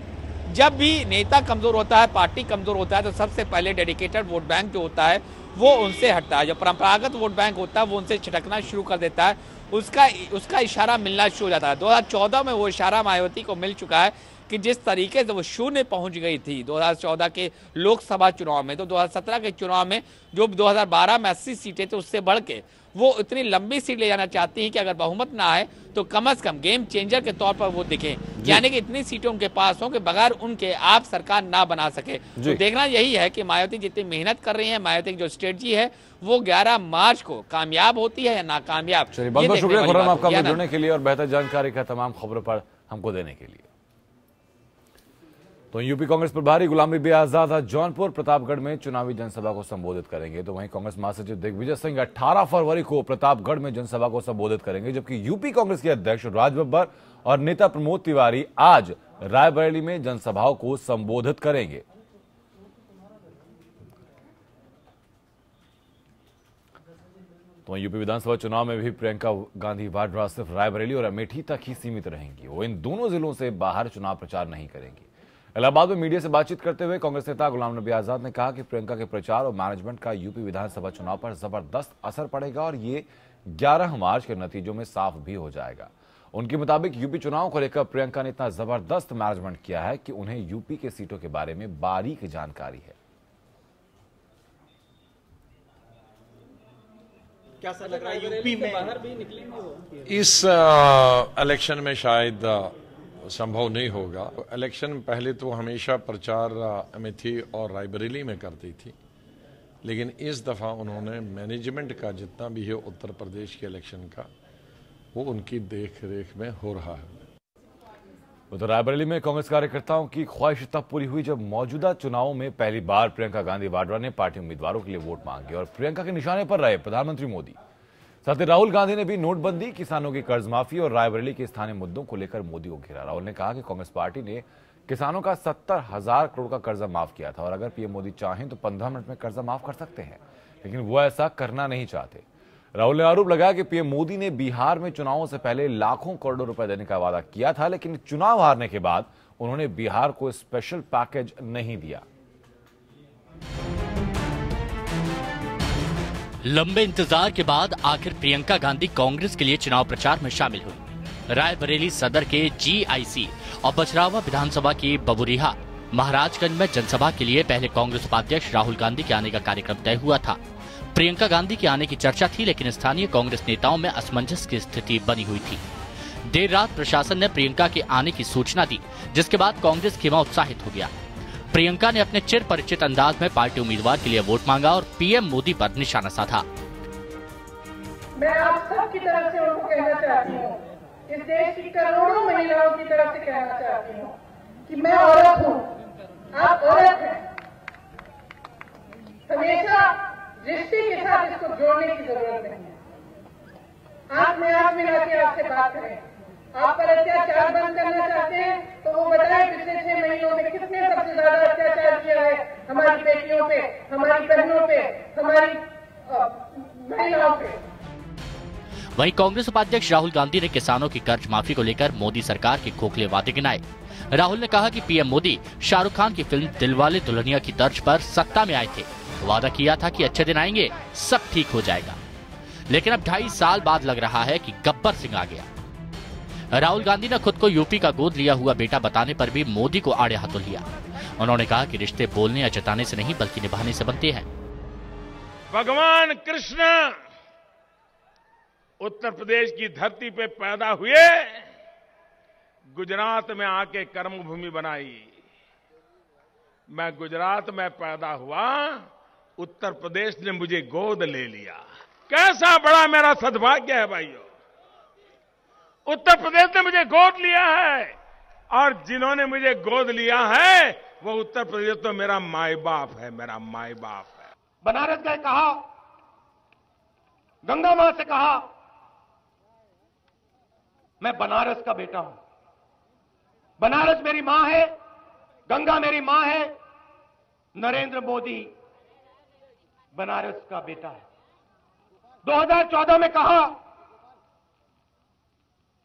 जब भी नेता कमजोर होता है, पार्टी कमजोर होता है तो सबसे पहले डेडिकेटेड वोट बैंक जो होता है वो उनसे हटता है। जो परंपरागत वोट बैंक होता है वो उनसे छिटकना शुरू कर देता है, उसका इशारा मिलना शुरू हो जाता है। 2014 में वो इशारा मायावती को मिल चुका है कि जिस तरीके से वो शून्य पहुंच गई थी 2014 के लोकसभा चुनाव में, तो 2017 के चुनाव में जो 2012 में 80 सीटें थे उससे बढ़ के वो इतनी लंबी सीट ले जाना चाहती है कि अगर बहुमत ना आए तो कम से कम गेम चेंजर के तौर पर वो दिखे, यानी कि इतनी सीटें उनके पास हो कि बगैर उनके आप सरकार ना बना सके। तो देखना यही है कि मायावती जितनी मेहनत कर रही है, मायावती की जो स्ट्रेटजी है वो 11 मार्च को कामयाब होती है या नाकामयाब। चलिए बहुत बहुत शुक्रिया खुर्रम आपका जुड़ने के लिए और बेहतर जानकारी का तमाम खबरों पर हमको देने के लिए। तो यूपी कांग्रेस प्रभारी गुलाम नबी आजाद आज जौनपुर प्रतापगढ़ में चुनावी जनसभा को संबोधित करेंगे, तो वहीं कांग्रेस महासचिव दिग्विजय सिंह 18 फरवरी को प्रतापगढ़ में जनसभा को संबोधित करेंगे, जबकि यूपी कांग्रेस के अध्यक्ष राज बब्बर और नेता प्रमोद तिवारी आज रायबरेली में जनसभाओं को संबोधित करेंगे। तो यूपी विधानसभा चुनाव में भी प्रियंका गांधी वाड्रा सिर्फ रायबरेली और अमेठी तक ही सीमित रहेंगी। वो इन दोनों जिलों से बाहर चुनाव प्रचार नहीं करेंगी। इलाहाबाद में मीडिया से बातचीत करते हुए कांग्रेस नेता गुलाम नबी आजाद ने कहा कि प्रियंका के प्रचार और मैनेजमेंट का यूपी विधानसभा चुनाव पर जबरदस्त असर पड़ेगा और ये 11 मार्च के नतीजों में साफ भी हो जाएगा। उनके मुताबिक यूपी चुनाव को लेकर प्रियंका ने इतना जबरदस्त मैनेजमेंट किया है कि उन्हें यूपी के सीटों के बारे में बारीक जानकारी है। क्या सर लग रहा है यूपी में बाहर भी निकलेंगे वो? इस इलेक्शन में शायद संभव नहीं होगा। इलेक्शन पहले तो हमेशा प्रचार अमेठी और रायबरेली में करती थी, लेकिन इस दफा उन्होंने मैनेजमेंट का जितना भी है उत्तर प्रदेश के इलेक्शन का वो उनकी देख रेख में हो रहा है। उधर रायबरेली में कांग्रेस कार्यकर्ताओं की ख्वाहिश तब पूरी हुई जब मौजूदा चुनावों में पहली बार प्रियंका गांधी वाड्रा ने पार्टी उम्मीदवारों के लिए वोट मांगे और प्रियंका के निशाने पर रहे प्रधानमंत्री मोदी। साथ ही राहुल गांधी ने भी नोटबंदी, किसानों की कर्ज माफी और रायबरेली के स्थानीय मुद्दों को लेकर मोदी को घेरा। राहुल ने कहा कि कांग्रेस पार्टी ने किसानों का 70,000 करोड़ का कर्जा माफ किया था और अगर पीएम मोदी चाहें तो 15 मिनट में कर्जा माफ कर सकते हैं, लेकिन वो ऐसा करना नहीं चाहते। राहुल ने आरोप लगाया कि पीएम मोदी ने बिहार में चुनावों से पहले लाखों करोड़ों रुपए देने का वादा किया था, लेकिन चुनाव हारने के बाद उन्होंने बिहार को स्पेशल पैकेज नहीं दिया। लंबे इंतजार के बाद आखिर प्रियंका गांधी कांग्रेस के लिए चुनाव प्रचार में शामिल हुई। रायबरेली सदर के जीआईसी और बछरावा विधानसभा की बबुरिहा महाराजगंज में जनसभा के लिए पहले कांग्रेस उपाध्यक्ष राहुल गांधी के आने का कार्यक्रम तय हुआ था। प्रियंका गांधी के आने की चर्चा थी, लेकिन स्थानीय कांग्रेस नेताओं में असमंजस की स्थिति बनी हुई थी। देर रात प्रशासन ने प्रियंका के आने की सूचना दी, जिसके बाद कांग्रेस खेमा उत्साहित हो गया। प्रियंका ने अपने चिर परिचित अंदाज में पार्टी उम्मीदवार के लिए वोट मांगा और पीएम मोदी पर निशाना साधा। मैं आप सबकी तरफ से उनको कहना चाहती हूँ, इस देश की करोड़ों महिलाओं की तरफ से कहना चाहती हूँ कि मैं औरत हूँ, आप औरत हैं। हमेशा रिश्ते के साथ इसको जोड़ने की जरूरत नहीं है। आप में आप मिला के आपसे बात करें। आप पर अत्याचार बंद करना चाहते हैं तो वो बताएं पिछले 6 महीनों में किसने सबसे ज्यादा अत्याचार किया है हमारी बेटियों पे, हमारी बहनों पे, हमारी महिलाओं पे। वहीं कांग्रेस उपाध्यक्ष राहुल गांधी ने किसानों की कर्ज माफी को लेकर मोदी सरकार के खोखले वादे गिनाए। राहुल ने कहा कि पीएम मोदी शाहरुख खान की फिल्म दिलवाले दुल्हनिया की तर्ज पर सत्ता में आए थे, वादा किया था कि अच्छे दिन आएंगे, सब ठीक हो जाएगा, लेकिन अब 2.5 साल बाद लग रहा है कि गब्बर सिंह आ गया। राहुल गांधी ने खुद को यूपी का गोद लिया हुआ बेटा बताने पर भी मोदी को आड़े हाथों लिया। उन्होंने कहा कि रिश्ते बोलने या जताने से नहीं बल्कि निभाने से बनते हैं। भगवान कृष्ण उत्तर प्रदेश की धरती पे पैदा हुए, गुजरात में आके कर्मभूमि बनाई। मैं गुजरात में पैदा हुआ, उत्तर प्रदेश ने मुझे गोद ले लिया। कैसा बड़ा मेरा सद्भाग्य है भाइयों, उत्तर प्रदेश ने मुझे गोद लिया है और जिन्होंने मुझे गोद लिया है वो उत्तर प्रदेश तो मेरा माई बाप है, मेरा माई बाप है। बनारस गए, कहा, गंगा मां से कहा मैं बनारस का बेटा हूं, बनारस मेरी मां है, गंगा मेरी मां है, नरेंद्र मोदी बनारस का बेटा है। 2014 में कहा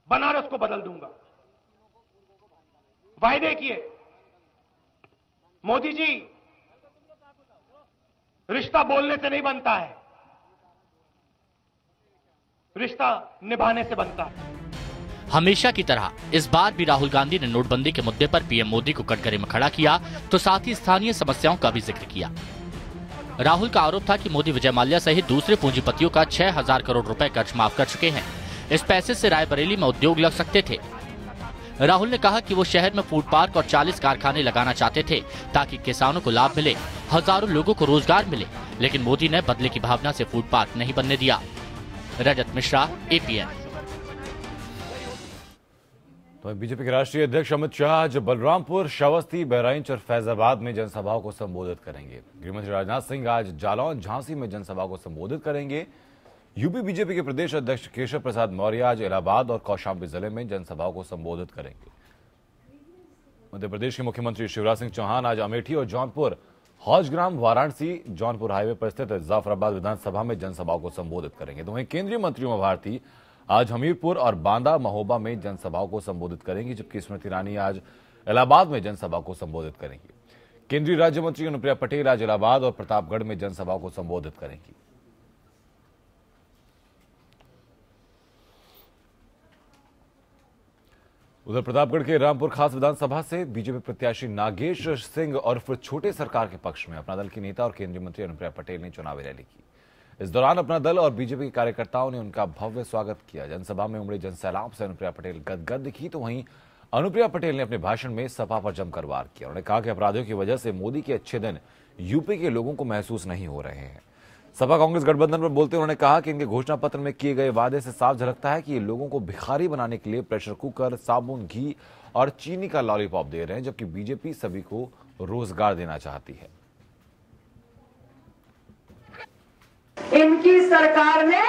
बनारस को बदल दूंगा, वायदे किए। मोदी जी, रिश्ता बोलने से नहीं बनता है, रिश्ता निभाने से बनता है। हमेशा की तरह इस बार भी राहुल गांधी ने नोटबंदी के मुद्दे पर पीएम मोदी को कटघरे में खड़ा किया तो साथ ही स्थानीय समस्याओं का भी जिक्र किया। राहुल का आरोप था कि मोदी विजय माल्या सहित दूसरे पूंजीपतियों का 6,000 करोड़ रुपए कर्ज माफ कर चुके हैं। इस पैसे से रायबरेली में उद्योग लग सकते थे। राहुल ने कहा कि वो शहर में फूड पार्क और 40 कारखाने लगाना चाहते थे ताकि किसानों को लाभ मिले, हजारों लोगों को रोजगार मिले, लेकिन मोदी ने बदले की भावना से फूड पार्क नहीं बनने दिया। रजत मिश्रा, APN। तो बीजेपी के राष्ट्रीय अध्यक्ष अमित शाह आज बलरामपुर, श्रावस्ती, बहराइच और फैजाबाद में जनसभाओं को संबोधित करेंगे। गृहमंत्री राजनाथ सिंह आज जालौन, झांसी में जनसभा को संबोधित करेंगे। यूपी बीजेपी के प्रदेश अध्यक्ष केशव प्रसाद मौर्य आज इलाहाबाद और कौशाम्बी जिले में जनसभाओं को संबोधित करेंगे। मध्य प्रदेश के मुख्यमंत्री शिवराज सिंह चौहान आज अमेठी और जौनपुर, हौजग्राम, वाराणसी, जौनपुर हाईवे पर स्थित जाफराबाद विधानसभा में जनसभाओं को संबोधित करेंगे। तो वहीं केंद्रीय मंत्री उमा भारती आज हमीरपुर और बांदा, महोबा में जनसभाओं को संबोधित करेंगी, जबकि स्मृति ईरानी आज इलाहाबाद में जनसभा को संबोधित करेंगी। केंद्रीय राज्य मंत्री अनुप्रिया पटेल आज इलाहाबाद और प्रतापगढ़ में जनसभाओं को संबोधित करेंगी। उधर प्रतापगढ़ के रामपुर खास विधानसभा से बीजेपी प्रत्याशी नागेश सिंह और फिर छोटे सरकार के पक्ष में अपना दल की नेता और केंद्रीय मंत्री अनुप्रिया पटेल ने चुनावी रैली की। इस दौरान अपना दल और बीजेपी के कार्यकर्ताओं ने उनका भव्य स्वागत किया। जनसभा में उमड़े जनसैलाब से अनुप्रिया पटेल गदगद दिखी। तो वहीं अनुप्रिया पटेल ने अपने भाषण में सपा पर जमकर वार किया। उन्होंने कहा कि अपराधियों की वजह से मोदी के अच्छे दिन यूपी के लोगों को महसूस नहीं हो रहे हैं। सपा कांग्रेस गठबंधन पर बोलते उन्होंने कहा कि इनके घोषणा पत्र में किए गए वादे से साफ झलकता है कि ये लोगों को भिखारी बनाने के लिए प्रेशर कुकर, साबुन, घी और चीनी का लॉलीपॉप दे रहे हैं, जबकि बीजेपी सभी को रोजगार देना चाहती है। इनकी सरकार ने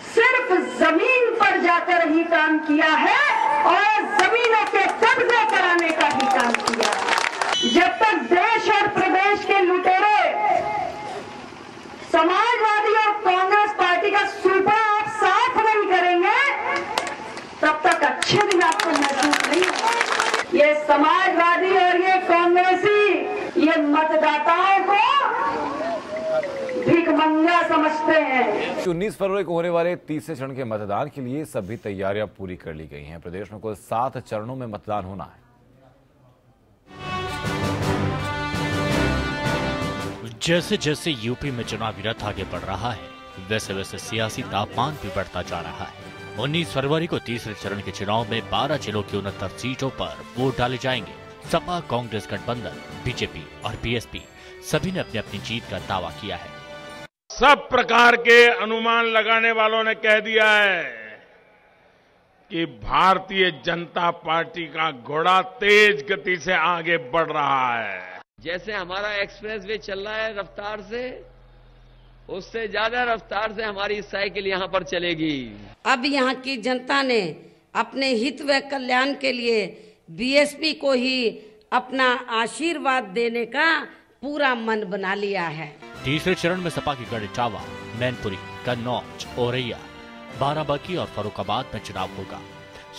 सिर्फ जमीन पर जाकर ही काम किया है और जमीनों के कब्जे कराने का ही काम किया है। जब तक देश और प्रदेश के लुटेरे समाजवादी और कांग्रेस पार्टी का सूपा आप साफ नहीं करेंगे, तब तक अच्छे दिन आपको महसूस नहीं होगा। ये समाजवादी और ये कांग्रेसी ये मतदाताओं को भिखमंगा समझते हैं। 19 फरवरी को होने वाले तीसरे चरण के मतदान के लिए सभी तैयारियां पूरी कर ली गई हैं। प्रदेश में कुल 7 चरणों में मतदान होना है। जैसे जैसे यूपी में चुनावी रथ आगे बढ़ रहा है, वैसे वैसे सियासी तापमान भी बढ़ता जा रहा है। 19 फरवरी को तीसरे चरण के चुनाव में 12 जिलों की 69 सीटों पर वोट डाले जाएंगे। सपा, कांग्रेस गठबंधन, बीजेपी और बीएसपी सभी ने अपनी अपनी जीत का दावा किया है। सब प्रकार के अनुमान लगाने वालों ने कह दिया है कि भारतीय जनता पार्टी का घोड़ा तेज गति से आगे बढ़ रहा है। जैसे हमारा एक्सप्रेस वे चल रहा है रफ्तार से, उससे ज्यादा रफ्तार से हमारी साइकिल यहाँ पर चलेगी। अब यहाँ की जनता ने अपने हित व कल्याण के लिए बीएसपी को ही अपना आशीर्वाद देने का पूरा मन बना लिया है। तीसरे चरण में सपा की गढ़ इटावा, मैनपुरी, कन्नौज, औरैया, बाराबंकी और फर्रुखाबाद में चुनाव होगा।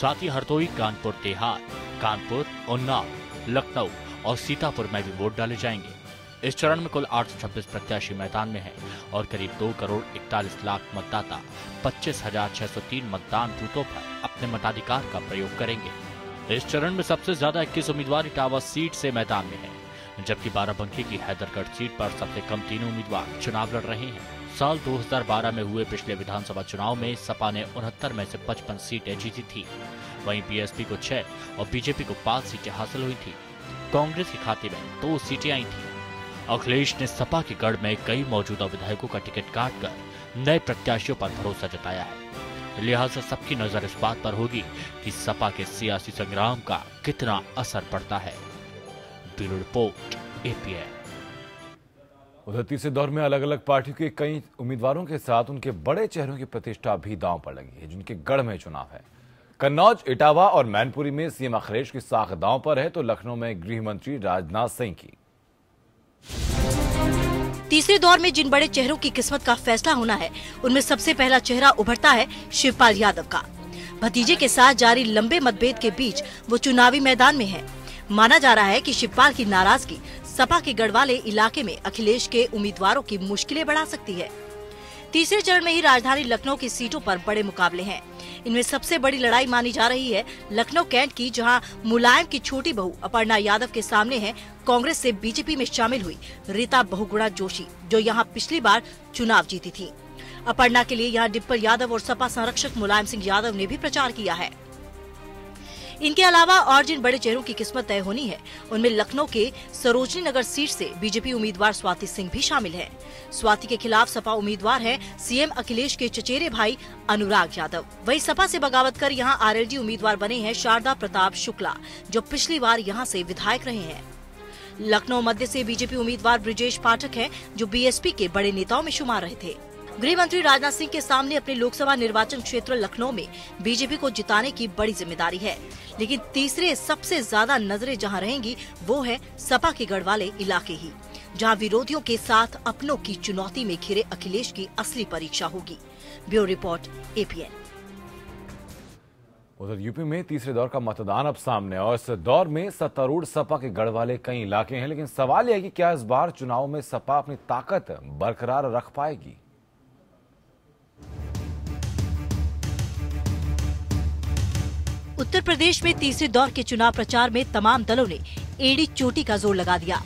साथ ही हरदोई, कानपुर देहात, कानपुर, उन्नाव, लखनऊ और सीतापुर में भी वोट डाले जाएंगे। इस चरण में कुल 826 प्रत्याशी मैदान में हैं और करीब 2 करोड़ 41 लाख मतदाता 25,603 मतदान बूथों पर अपने मताधिकार का प्रयोग करेंगे। इस चरण में सबसे ज्यादा 21 उम्मीदवार इटावा सीट से मैदान में हैं, जबकि बाराबंकी की हैदरगढ़ सीट पर सबसे कम 3 उम्मीदवार चुनाव लड़ रहे हैं। साल 2012 में हुए पिछले विधानसभा चुनाव में सपा ने 69 में से 55 सीटें जीती थी। वहीं बीएसपी को 6 और बीजेपी को 5 सीटें हासिल हुई थी। कांग्रेस के खाते में 2 सीटें आई थी। अखिलेश ने सपा के गढ़ में कई मौजूदा विधायकों का टिकट काटकर नए प्रत्याशियों पर भरोसा जताया है। लिहाजा सबकी नजर इस बात पर होगी कि सपा के सियासी संग्राम का कितना असर पड़ता है। Bureau report APN। उधर तीसरे दौर में अलग अलग पार्टियों के कई उम्मीदवारों के साथ उनके बड़े चेहरों की प्रतिष्ठा भी दांव पर लगी है, जिनके गढ़ में चुनाव है। कन्नौज, इटावा और मैनपुरी में सीएम अखिलेश की साख दांव पर है, तो लखनऊ में गृह मंत्री राजनाथ सिंह की। तीसरे दौर में जिन बड़े चेहरों की किस्मत का फैसला होना है, उनमें सबसे पहला चेहरा उभरता है शिवपाल यादव का। भतीजे के साथ जारी लंबे मतभेद के बीच वो चुनावी मैदान में है। माना जा रहा है कि शिवपाल की नाराजगी सपा के गढ़वाले इलाके में अखिलेश के उम्मीदवारों की मुश्किलें बढ़ा सकती है। तीसरे चरण में ही राजधानी लखनऊ की सीटों पर बड़े मुकाबले हैं। इनमें सबसे बड़ी लड़ाई मानी जा रही है लखनऊ कैंट की, जहां मुलायम की छोटी बहू अपर्णा यादव के सामने है कांग्रेस से बीजेपी में शामिल हुई रीता बहुगुणा जोशी, जो यहां पिछली बार चुनाव जीती थी। अपर्णा के लिए यहां डिम्पल यादव और सपा संरक्षक मुलायम सिंह यादव ने भी प्रचार किया है। इनके अलावा और जिन बड़े चेहरों की किस्मत तय होनी है, उनमें लखनऊ के सरोजनी नगर सीट से बीजेपी उम्मीदवार स्वाति सिंह भी शामिल है। स्वाति के खिलाफ सपा उम्मीदवार है सीएम अखिलेश के चचेरे भाई अनुराग यादव। वहीं सपा से बगावत कर यहां आरएलडी उम्मीदवार बने हैं शारदा प्रताप शुक्ला, जो पिछली बार यहां से विधायक रहे हैं। लखनऊ मध्य से बीजेपी उम्मीदवार ब्रिजेश पाठक हैं, जो बीएसपी के बड़े नेताओं में शुमार रहे थे। गृह मंत्री राजनाथ सिंह के सामने अपने लोकसभा निर्वाचन क्षेत्र लखनऊ में बीजेपी को जिताने की बड़ी जिम्मेदारी है, लेकिन तीसरे सबसे ज्यादा नजरें जहां रहेंगी वो है सपा के गढ़वाले इलाके ही, जहां विरोधियों के साथ अपनों की चुनौती में घिरे अखिलेश की असली परीक्षा होगी। Bureau report APN। उधर यूपी में तीसरे दौर का मतदान अब सामने और इस दौर में सत्तारूढ़ सपा के गढ़वाले कई इलाके हैं, लेकिन सवाल यह है कि क्या इस बार चुनाव में सपा अपनी ताकत बरकरार रख पाएगी। उत्तर प्रदेश में तीसरे दौर के चुनाव प्रचार में तमाम दलों ने एड़ी चोटी का जोर लगा दिया।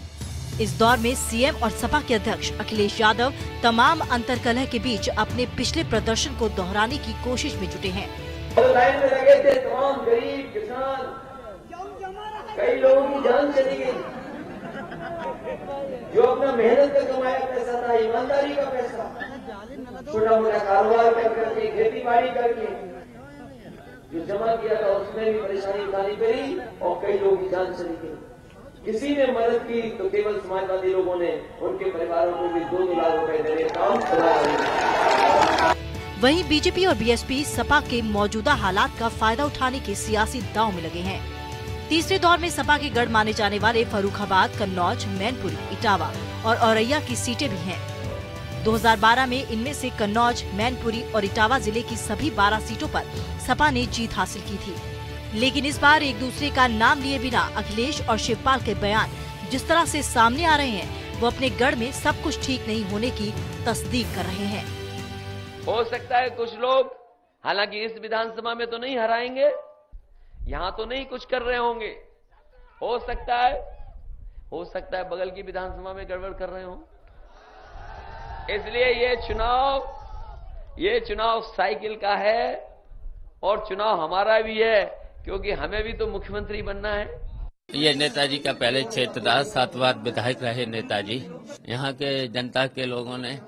इस दौर में सीएम और सपा के अध्यक्ष अखिलेश यादव तमाम अंतर्कलह के बीच अपने पिछले प्रदर्शन को दोहराने की कोशिश में जुटे हैं। लाइन में लगे थे तमाम गरीब किसान, कई लोगों की जान चली गई, जो अपना मेहनत का कमाया पैसा था, ईमानदारी का पैसा, छोटा मोटा कारोबार करके, खेती बाड़ी करके जो जमा किया था, उसमें भी परेशानी उठानी पड़ी और कई लोगों की जान चली गई। किसी ने मदद की तो केवल समाजवादी लोगों ने उनके परिवारों को भी 2 लाख रुपए देने का काम चलाया। वहीं बीजेपी और बीएसपी सपा के मौजूदा हालात का फायदा उठाने के सियासी दांव में लगे हैं। तीसरे दौर में सपा के गढ़ माने जाने वाले फर्रुखाबाद, कन्नौज, मैनपुरी, इटावा और औरैया की सीटें भी हैं। 2012 में इनमें से कन्नौज, मैनपुरी और इटावा जिले की सभी 12 सीटों पर सपा ने जीत हासिल की थी, लेकिन इस बार एक दूसरे का नाम लिए बिना अखिलेश और शिवपाल के बयान जिस तरह से सामने आ रहे हैं, वो अपने गढ़ में सब कुछ ठीक नहीं होने की तस्दीक कर रहे हैं। हो सकता है कुछ लोग, हालांकि इस विधानसभा में तो नहीं हराएंगे, यहाँ तो नहीं कुछ कर रहे होंगे, हो सकता है बगल की विधानसभा में गड़बड़ कर रहे हो। इसलिए ये चुनाव साइकिल का है और चुनाव हमारा भी है, क्योंकि हमें भी तो मुख्यमंत्री बनना है। ये नेताजी का पहले क्षेत्र था, 7 बार विधायक रहे नेताजी। यहाँ के जनता के लोगों ने,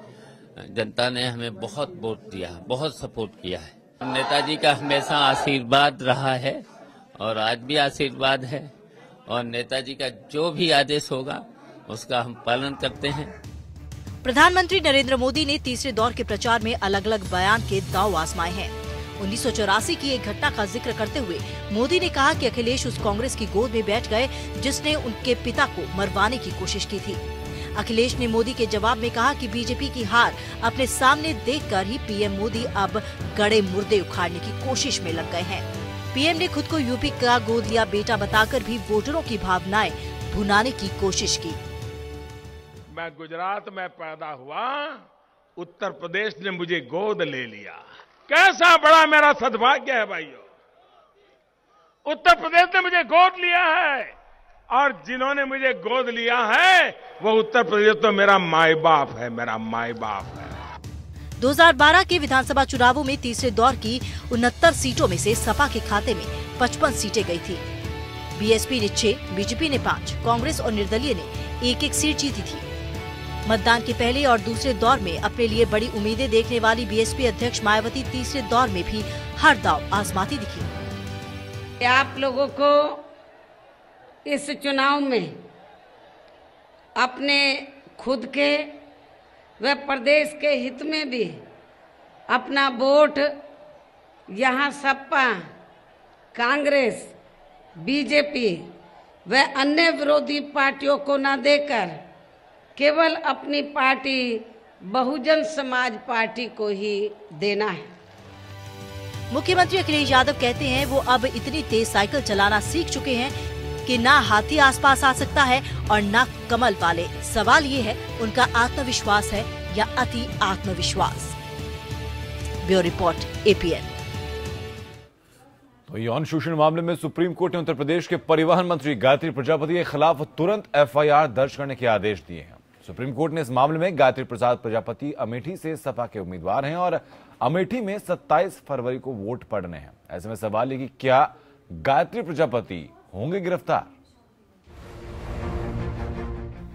जनता ने हमें बहुत वोट दिया, बहुत सपोर्ट किया है। नेताजी का हमेशा आशीर्वाद रहा है और आज भी आशीर्वाद है, और नेताजी का जो भी आदेश होगा उसका हम पालन करते हैं। प्रधानमंत्री नरेंद्र मोदी ने तीसरे दौर के प्रचार में अलग अलग बयान के दांव आजमाए हैं। 1984 की एक घटना का जिक्र करते हुए मोदी ने कहा कि अखिलेश उस कांग्रेस की गोद में बैठ गए जिसने उनके पिता को मरवाने की कोशिश की थी। अखिलेश ने मोदी के जवाब में कहा कि बीजेपी की हार अपने सामने देखकर ही पीएम मोदी अब गड़े मुर्दे उखाड़ने की कोशिश में लग गए हैं। पीएम ने खुद को यूपी का गोद लिया बेटा बताकर भी वोटरों की भावनाएं भुनाने की कोशिश की। मैं गुजरात में पैदा हुआ, उत्तर प्रदेश ने मुझे गोद ले लिया। कैसा बड़ा मेरा सद्भाग्य है भाइयों, उत्तर प्रदेश ने मुझे गोद लिया है, और जिन्होंने मुझे गोद लिया है वो उत्तर प्रदेश तो मेरा माई बाप है, मेरा माई बाप है। 2012 के विधानसभा चुनावों में तीसरे दौर की 69 सीटों में से सपा के खाते में 55 सीटें गई थी। बीएसपी ने 6, बीजेपी ने 5, कांग्रेस और निर्दलीय ने 1-1 सीट जीती थी। मतदान के पहले और दूसरे दौर में अपने लिए बड़ी उम्मीदें देखने वाली बीएसपी अध्यक्ष मायावती तीसरे दौर में भी हर दांव आजमाती दिखी। आप लोगों को इस चुनाव में अपने खुद के व प्रदेश के हित में भी अपना वोट यहाँ सपा, कांग्रेस, बीजेपी व अन्य विरोधी पार्टियों को न देकर केवल अपनी पार्टी बहुजन समाज पार्टी को ही देना है। मुख्यमंत्री अखिलेश यादव कहते हैं वो अब इतनी तेज साइकिल चलाना सीख चुके हैं कि ना हाथी आसपास आ सकता है और ना कमल वाले। सवाल ये है उनका आत्मविश्वास है या अति आत्मविश्वास। Bureau report, APN। तो यौन शोषण मामले में सुप्रीम कोर्ट ने उत्तर प्रदेश के परिवहन मंत्री गायत्री प्रजापति के खिलाफ तुरंत FIR दर्ज करने के आदेश दिए हैं। सुप्रीम कोर्ट ने इस मामले में गायत्री प्रसाद प्रजापति अमेठी से सपा के उम्मीदवार हैं और अमेठी में 27 फरवरी को वोट पड़ने हैं। ऐसे में सवाल है कि क्या गायत्री प्रजापति होंगे गिरफ्तार।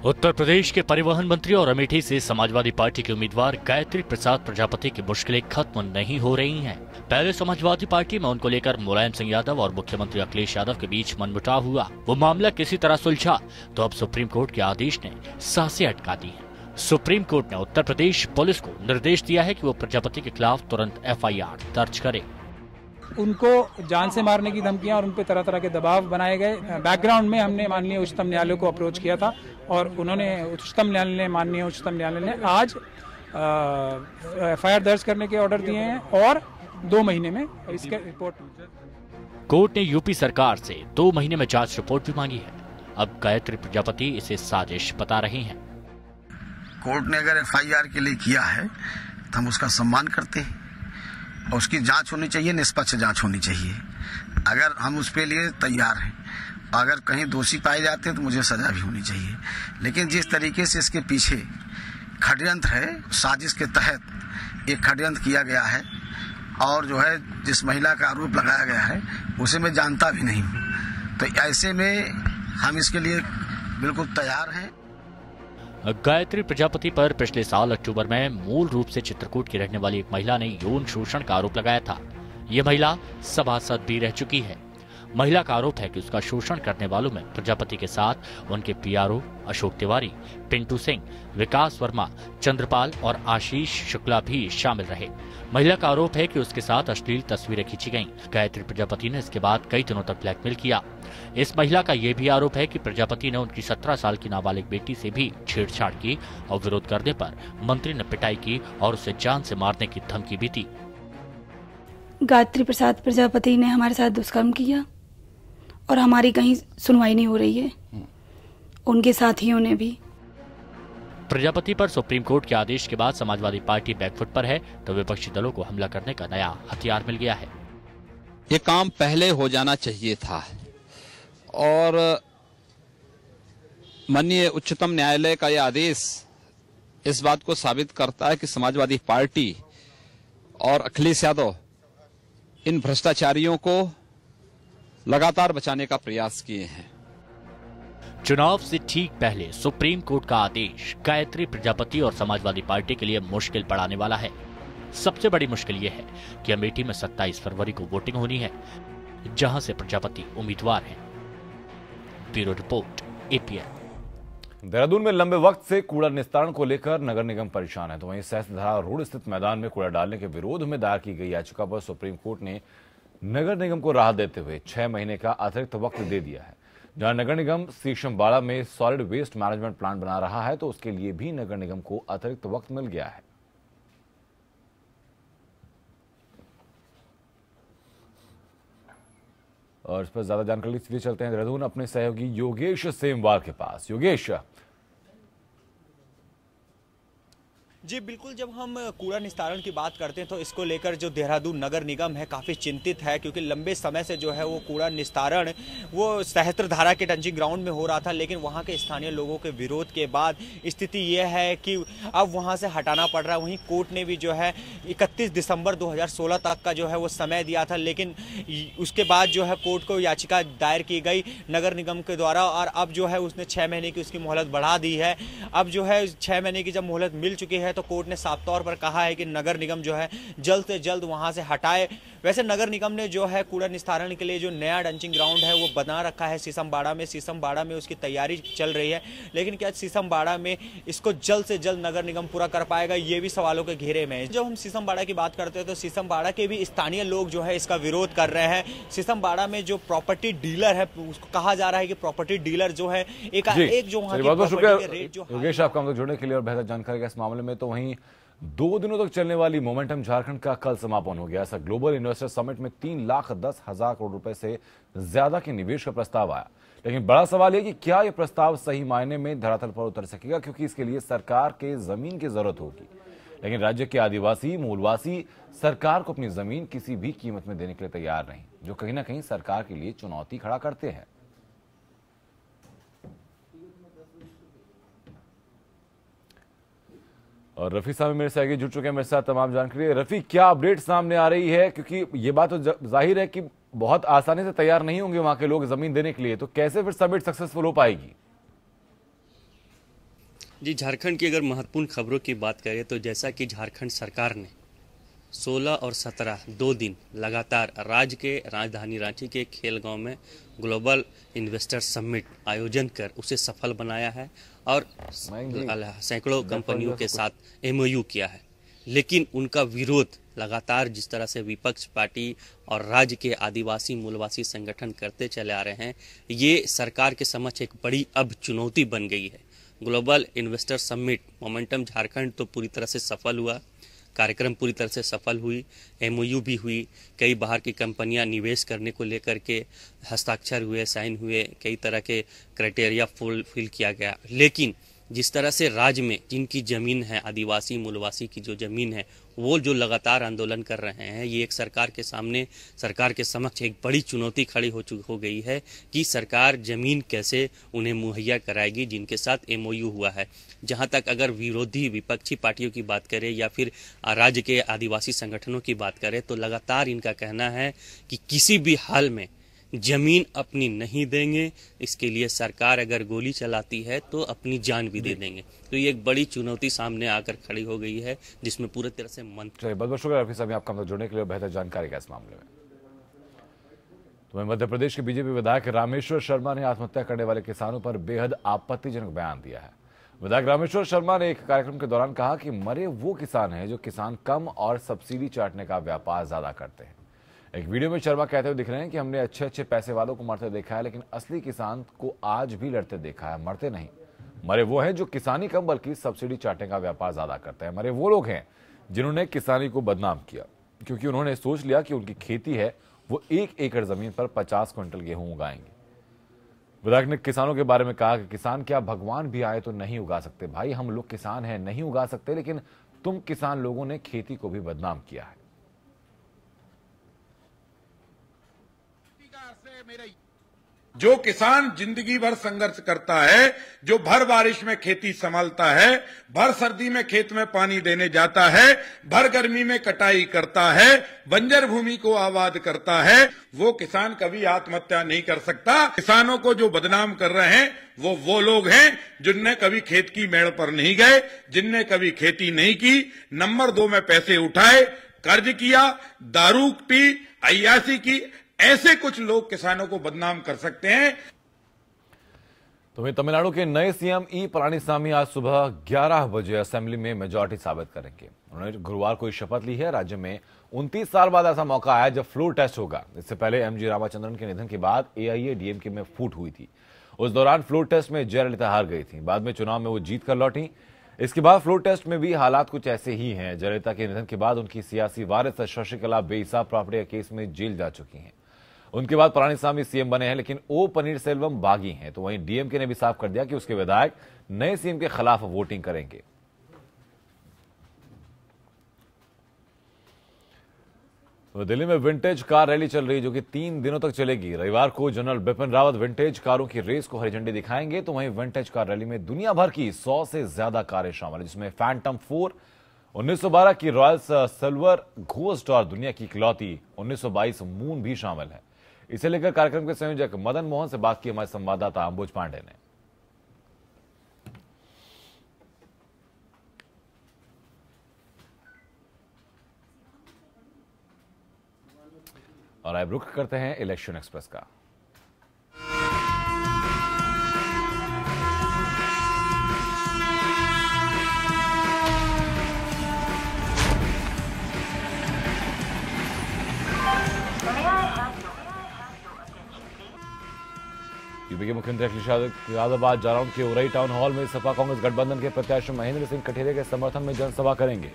उत्तर प्रदेश के परिवहन मंत्री और अमेठी से समाजवादी पार्टी के उम्मीदवार गायत्री प्रसाद प्रजापति की मुश्किलें खत्म नहीं हो रही हैं। पहले समाजवादी पार्टी में उनको लेकर मुलायम सिंह यादव और मुख्यमंत्री अखिलेश यादव के बीच मनमुटाव हुआ। वो मामला किसी तरह सुलझा तो अब सुप्रीम कोर्ट के आदेश ने सांसें अटका दी हैं। सुप्रीम कोर्ट ने उत्तर प्रदेश पुलिस को निर्देश दिया है कि वो प्रजापति के खिलाफ तुरंत FIR दर्ज करे। उनको जान से मारने की धमकियां और उन पर तरह तरह के दबाव बनाए गए। बैकग्राउंड में हमने माननीय उच्चतम न्यायालय को अप्रोच किया था और उन्होंने माननीय उच्चतम न्यायालय ने आज FIR दर्ज करने के ऑर्डर दिए हैं और 2 महीने में इसके रिपोर्ट। कोर्ट ने यूपी सरकार से 2 महीने में जांच रिपोर्ट भी मांगी है। अब गायत्री प्रजापति इसे साजिश बता रही हैं। कोर्ट ने अगर FIR के लिए किया है तो हम उसका सम्मान करते हैं और उसकी जांच होनी चाहिए, निष्पक्ष जांच होनी चाहिए। अगर हम उसके लिए तैयार हैं, अगर कहीं दोषी पाए जाते हैं तो मुझे सजा भी होनी चाहिए। लेकिन जिस तरीके से इसके पीछे षड्यंत्र है, साजिश के तहत एक षड्यंत्र किया गया है और जो है जिस महिला का आरोप लगाया गया है उसे मैं जानता भी नहीं हूँ, तो ऐसे में हम इसके लिए बिल्कुल तैयार हैं। गायत्री प्रजापति पर पिछले साल अक्टूबर में मूल रूप से चित्रकूट की रहने वाली एक महिला ने यौन शोषण का आरोप लगाया था। ये महिला सभासद भी रह चुकी है। महिला का आरोप है कि उसका शोषण करने वालों में प्रजापति के साथ उनके PRO अशोक तिवारी, पिंटू सिंह, विकास वर्मा, चंद्रपाल और आशीष शुक्ला भी शामिल रहे। महिला का आरोप है कि उसके साथ अश्लील तस्वीरें खींची गईं। गायत्री प्रजापति ने इसके बाद कई दिनों तक ब्लैकमेल किया। इस महिला का यह भी आरोप है कि प्रजापति ने उनकी 17 साल की नाबालिग बेटी से भी छेड़छाड़ की और विरोध करने पर मंत्री ने पिटाई की और उसे जान से मारने की धमकी भी दी। गायत्री प्रसाद प्रजापति ने हमारे साथ दुष्कर्म किया और हमारी कहीं सुनवाई नहीं हो रही है, उनके साथियों ने भी। प्रजापति पर सुप्रीम कोर्ट के आदेश के बाद समाजवादी पार्टी बैकफुट पर है तो विपक्षी दलों को हमला करने का नया हथियार मिल गया है। ये काम पहले हो जाना चाहिए था और माननीय उच्चतम न्यायालय का यह आदेश इस बात को साबित करता है कि समाजवादी पार्टी और अखिलेश यादव इन भ्रष्टाचारियों को लगातार बचाने का प्रयास किए हैं। चुनाव से ठीक पहले सुप्रीम कोर्ट का आदेश गायत्री प्रजापति और समाजवादी पार्टी के लिए मुश्किल पड़ाने वाला है। सबसे बड़ी मुश्किल यह है कि अमेठी में 27 फरवरी को वोटिंग होनी है, जहां से प्रजापति उम्मीदवार हैं। Bureau report, APN। देहरादून में लंबे वक्त से कूड़ा निस्तारण को लेकर नगर निगम परेशान है, तो वहीं सहस्त्रधारा रोड स्थित मैदान में कूड़ा डालने के विरोध में दायर की गई याचिका पर सुप्रीम कोर्ट ने नगर निगम को राहत देते हुए 6 महीने का अतिरिक्त वक्त दे दिया है। जहां नगर निगम सीशमबाड़ा में सॉलिड वेस्ट मैनेजमेंट प्लांट बना रहा है तो उसके लिए भी नगर निगम को अतिरिक्त वक्त मिल गया है। और इस पर ज्यादा जानकारी के लिए चलते हैं देहरादून अपने सहयोगी योगेश सेमवार के पास। योगेश, जी बिल्कुल, जब हम कूड़ा निस्तारण की बात करते हैं तो इसको लेकर जो देहरादून नगर निगम है काफ़ी चिंतित है, क्योंकि लंबे समय से जो है वो कूड़ा निस्तारण वो सहस्त्रधारा के डंपिंग ग्राउंड में हो रहा था, लेकिन वहाँ के स्थानीय लोगों के विरोध के बाद स्थिति ये है कि अब वहाँ से हटाना पड़ रहा है। वहीं कोर्ट ने भी जो है 31 दिसंबर 2016 तक का जो है वो समय दिया था, लेकिन उसके बाद जो है कोर्ट को याचिका दायर की गई नगर निगम के द्वारा और अब जो है उसने 6 महीने की उसकी मोहलत बढ़ा दी है। अब जो है 6 महीने की जब मोहलत मिल चुकी है तो कोर्ट ने साफ तौर पर कहा है कि नगर निगम जो है जल्द से जल्द वहां से हटाए। वैसे नगर निगम ने जो है कूड़ा निस्तारण के लिए जो नया डंचिंग ग्राउंड है वो बना रखा है सीसमबाड़ा में उसकी तैयारी चल रही है, लेकिन क्या सीसमबाड़ा में इसको जल्द से जल्द नगर निगम पूरा कर पाएगा, ये भी सवालों के घेरे में है। जब हम सीसमबाड़ा की बात करते हैं तो सीसमबाड़ा के भी स्थानीय लोग जो है इसका विरोध कर रहे हैं। सीसमबाड़ा में जो प्रॉपर्टी डीलर है, उसको कहा जा रहा है कि प्रॉपर्टी डीलर जो है एक जो वहाँ की रेट जो योगेश, आपका हमसे जुड़ने के लिए और बेहतर जानकारी का इस मामले में। तो वहीं 2 दिनों तक चलने वाली मोमेंटम झारखंड का कल समापन हो गया। ऐसा ग्लोबल इन्वेस्टर समिट में 3,10,000 करोड़ रुपए से ज्यादा के निवेश का प्रस्ताव आया, लेकिन बड़ा सवाल यह कि क्या यह प्रस्ताव सही मायने में धरातल पर उतर सकेगा, क्योंकि इसके लिए सरकार के जमीन की जरूरत होगी। लेकिन राज्य के आदिवासी मूलवासी सरकार को अपनी जमीन किसी भी कीमत में देने के लिए तैयार नहीं, जो कहीं ना कहीं सरकार के लिए चुनौती खड़ा करते हैं। और रफी साहब मेरे से आगे जुड़ चुके हैं, मेरे साथ तमाम जानकारी। रफी, क्या अपडेट सामने आ रही है, क्योंकि ये बात तो जाहिर है कि बहुत आसानी से तैयार नहीं होंगे वहां के लोग जमीन देने के लिए, तो कैसे फिर समिट सक्सेसफुल हो पाएगी? जी, झारखंड की अगर महत्वपूर्ण खबरों की बात करें तो जैसा कि झारखंड सरकार ने 16 और 17 2 दिन लगातार राज्य के राजधानी रांची के खेलगांव में ग्लोबल इन्वेस्टर समिट आयोजन कर उसे सफल बनाया है और सैकड़ों कंपनियों के साथ MOU किया है, लेकिन उनका विरोध लगातार जिस तरह से विपक्ष पार्टी और राज्य के आदिवासी मूलवासी संगठन करते चले आ रहे हैं, ये सरकार के समक्ष एक बड़ी अब चुनौती बन गई है। Global investor summit momentum Jharkhand तो पूरी तरह से सफल हुआ, कार्यक्रम पूरी तरह से सफल हुई, MOU भी हुई, कई बाहर की कंपनियां निवेश करने को लेकर के हस्ताक्षर हुए, साइन हुए, कई तरह के क्राइटेरिया फुलफिल किया गया। लेकिन जिस तरह से राज्य में जिनकी ज़मीन है, आदिवासी मूलवासी की जो ज़मीन है, वो जो लगातार आंदोलन कर रहे हैं, ये एक सरकार के सामने, सरकार के समक्ष एक बड़ी चुनौती खड़ी हो गई है कि सरकार ज़मीन कैसे उन्हें मुहैया कराएगी जिनके साथ MOU हुआ है। जहां तक अगर विरोधी विपक्षी पार्टियों की बात करें या फिर राज्य के आदिवासी संगठनों की बात करें तो लगातार इनका कहना है कि किसी भी हाल में जमीन अपनी नहीं देंगे, इसके लिए सरकार अगर गोली चलाती है तो अपनी जान भी दे देंगे। तो ये एक बड़ी चुनौती सामने आकर खड़ी हो गई है, जिसमें पूरी तरह से बहुत बहुत शुक्रिया रफी साहब, आपका जुड़ने के लिए बेहतर जानकारी का इस मामले में। तो मध्य प्रदेश के बीजेपी विधायक रामेश्वर शर्मा ने आत्महत्या करने वाले किसानों पर बेहद आपत्तिजनक बयान दिया है। विधायक रामेश्वर शर्मा ने एक कार्यक्रम के दौरान कहा कि मरे वो किसान हैं जो किसान कम और सब्सिडी चाटने का व्यापार ज्यादा करते हैं। एक वीडियो में शर्मा कहते हुए दिख रहे हैं कि हमने अच्छे अच्छे पैसे वालों को मरते देखा है, लेकिन असली किसान को आज भी लड़ते देखा है, मरते नहीं। मरे वो हैं जो किसानी कम बल्कि सब्सिडी चाटने का व्यापार ज्यादा करते हैं। मरे वो लोग हैं जिन्होंने किसानी को बदनाम किया, क्योंकि उन्होंने सोच लिया कि उनकी खेती है, वो 1 एकड़ जमीन पर 50 क्विंटल गेहूं उगाएंगे। विधायक ने किसानों के बारे में कहा कि किसान क्या भगवान भी आए तो नहीं उगा सकते? भाई, हम लोग किसान हैं, नहीं उगा सकते, लेकिन तुम किसान लोगों ने खेती को भी बदनाम किया है। जो किसान जिंदगी भर संघर्ष करता है, जो भर बारिश में खेती संभालता है, भर सर्दी में खेत में पानी देने जाता है, भर गर्मी में कटाई करता है, बंजर भूमि को आबाद करता है, वो किसान कभी आत्महत्या नहीं कर सकता। किसानों को जो बदनाम कर रहे हैं वो लोग हैं जिनने कभी खेत की मेड़ पर नहीं गए, जिनने कभी खेती नहीं की, नंबर 2 में पैसे उठाए, कर्ज किया, दारू पी, अय्यासी की। ऐसे कुछ लोग किसानों को बदनाम कर सकते हैं। तो वहीं तमिलनाडु के नए सीएम ई पलानीसामी आज सुबह 11 बजे असेंबली में मेजॉरिटी साबित करेंगे। उन्होंने गुरुवार को शपथ ली है। राज्य में 29 साल बाद ऐसा मौका आया जब फ्लोर टेस्ट होगा। इससे पहले MG रामाचंद्रन के निधन के बाद AIADMK में फूट हुई थी। उस दौरान फ्लोर टेस्ट में जयललिता हार गई थी। बाद में चुनाव में वो जीत कर लौटी। इसके बाद फ्लोर टेस्ट में भी हालात कुछ ऐसे ही हैं। जयललिता के निधन के बाद उनकी सियासी वारिस शशिकला बेहिसाब प्रॉपर्टी केस में जेल जा चुकी हैं। उनके बाद पलानीसामी सीएम बने हैं, लेकिन ओ पनीरसेल्वम बागी हैं। तो वहीं DMK ने भी साफ कर दिया कि उसके विधायक नए सीएम के खिलाफ वोटिंग करेंगे। तो दिल्ली में विंटेज कार रैली चल रही है, जो कि 3 दिनों तक चलेगी। रविवार को जनरल बिपिन रावत विंटेज कारों की रेस को हरी झंडी दिखाएंगे। तो वहीं विंटेज कार रैली में दुनिया भर की 100 से ज्यादा कारें शामिल है, जिसमें फैंटम 4, 1912 की रॉयल्स सिल्वर घोस्ट और दुनिया की इकलौती 1922 मून भी शामिल है। इसे लेकर कार्यक्रम के संयोजक मदन मोहन से बात की हमारे संवाददाता अंबुज पांडे ने। और अब रुख करते हैं इलेक्शन एक्सप्रेस का। यूपी के मुख्यमंत्री अखिलेश यादव आज जालौन के उरई टाउन हॉल में सपा कांग्रेस गठबंधन के प्रत्याशी महेंद्र सिंह कठेरिया के समर्थन में जनसभा करेंगे।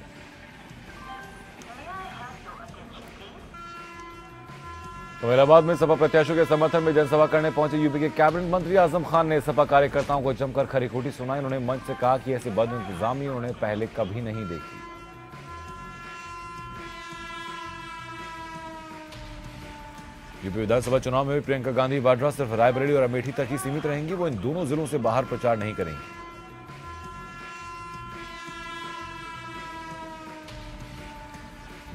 फरीदाबाद में सपा प्रत्याशियों के समर्थन में जनसभा करने पहुंचे यूपी के कैबिनेट मंत्री आजम खान ने सपा कार्यकर्ताओं को जमकर खरी खोटी सुनाई। उन्होंने मंच से कहा कि ऐसी बद इंतजामी उन्होंने पहले कभी नहीं देखी। यूपी विधानसभा चुनाव में भी प्रियंका गांधी वाड्रा सिर्फ रायबरेली और अमेठी तक ही सीमित रहेंगी। वो इन दोनों जिलों से बाहर प्रचार नहीं करेंगी।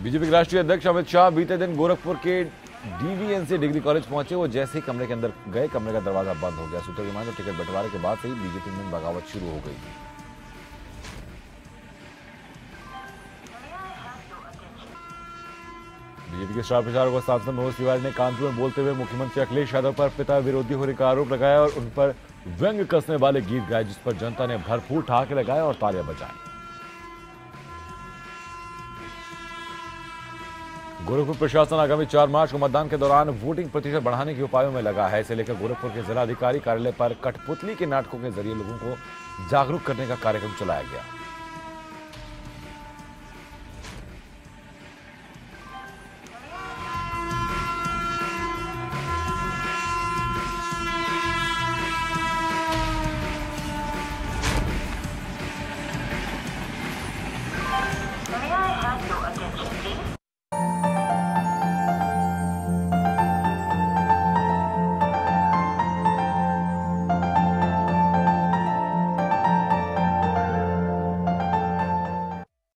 बीजेपी के राष्ट्रीय अध्यक्ष अमित शाह बीते दिन गोरखपुर के डीवीएनसी डिग्री कॉलेज पहुंचे। वो जैसे ही कमरे के अंदर गए, कमरे का दरवाजा बंद हो गया। सूत्रों की माने टिकट बंटवारे के बाद से ही बीजेपी में बगावत शुरू हो गई थी। बीजेपी के स्टार प्रचारक व सांसद मनोज तिवारी ने कानपुर में बोलते हुए मुख्यमंत्री अखिलेश यादव पर पिता विरोधी होने का आरोप लगाया और उन पर व्यंग कसने वाले गीत गाए, जिस पर जनता ने भरपूर ठहाके लगाए और तालियां बजाई। गोरखपुर प्रशासन आगामी 4 मार्च को मतदान के दौरान वोटिंग प्रतिशत बढ़ाने के उपायों में लगा है। इसे लेकर गोरखपुर के जिलाधिकारी कार्यालय पर कठपुतली के नाटकों के जरिए लोगों को जागरूक करने का कार्यक्रम चलाया गया।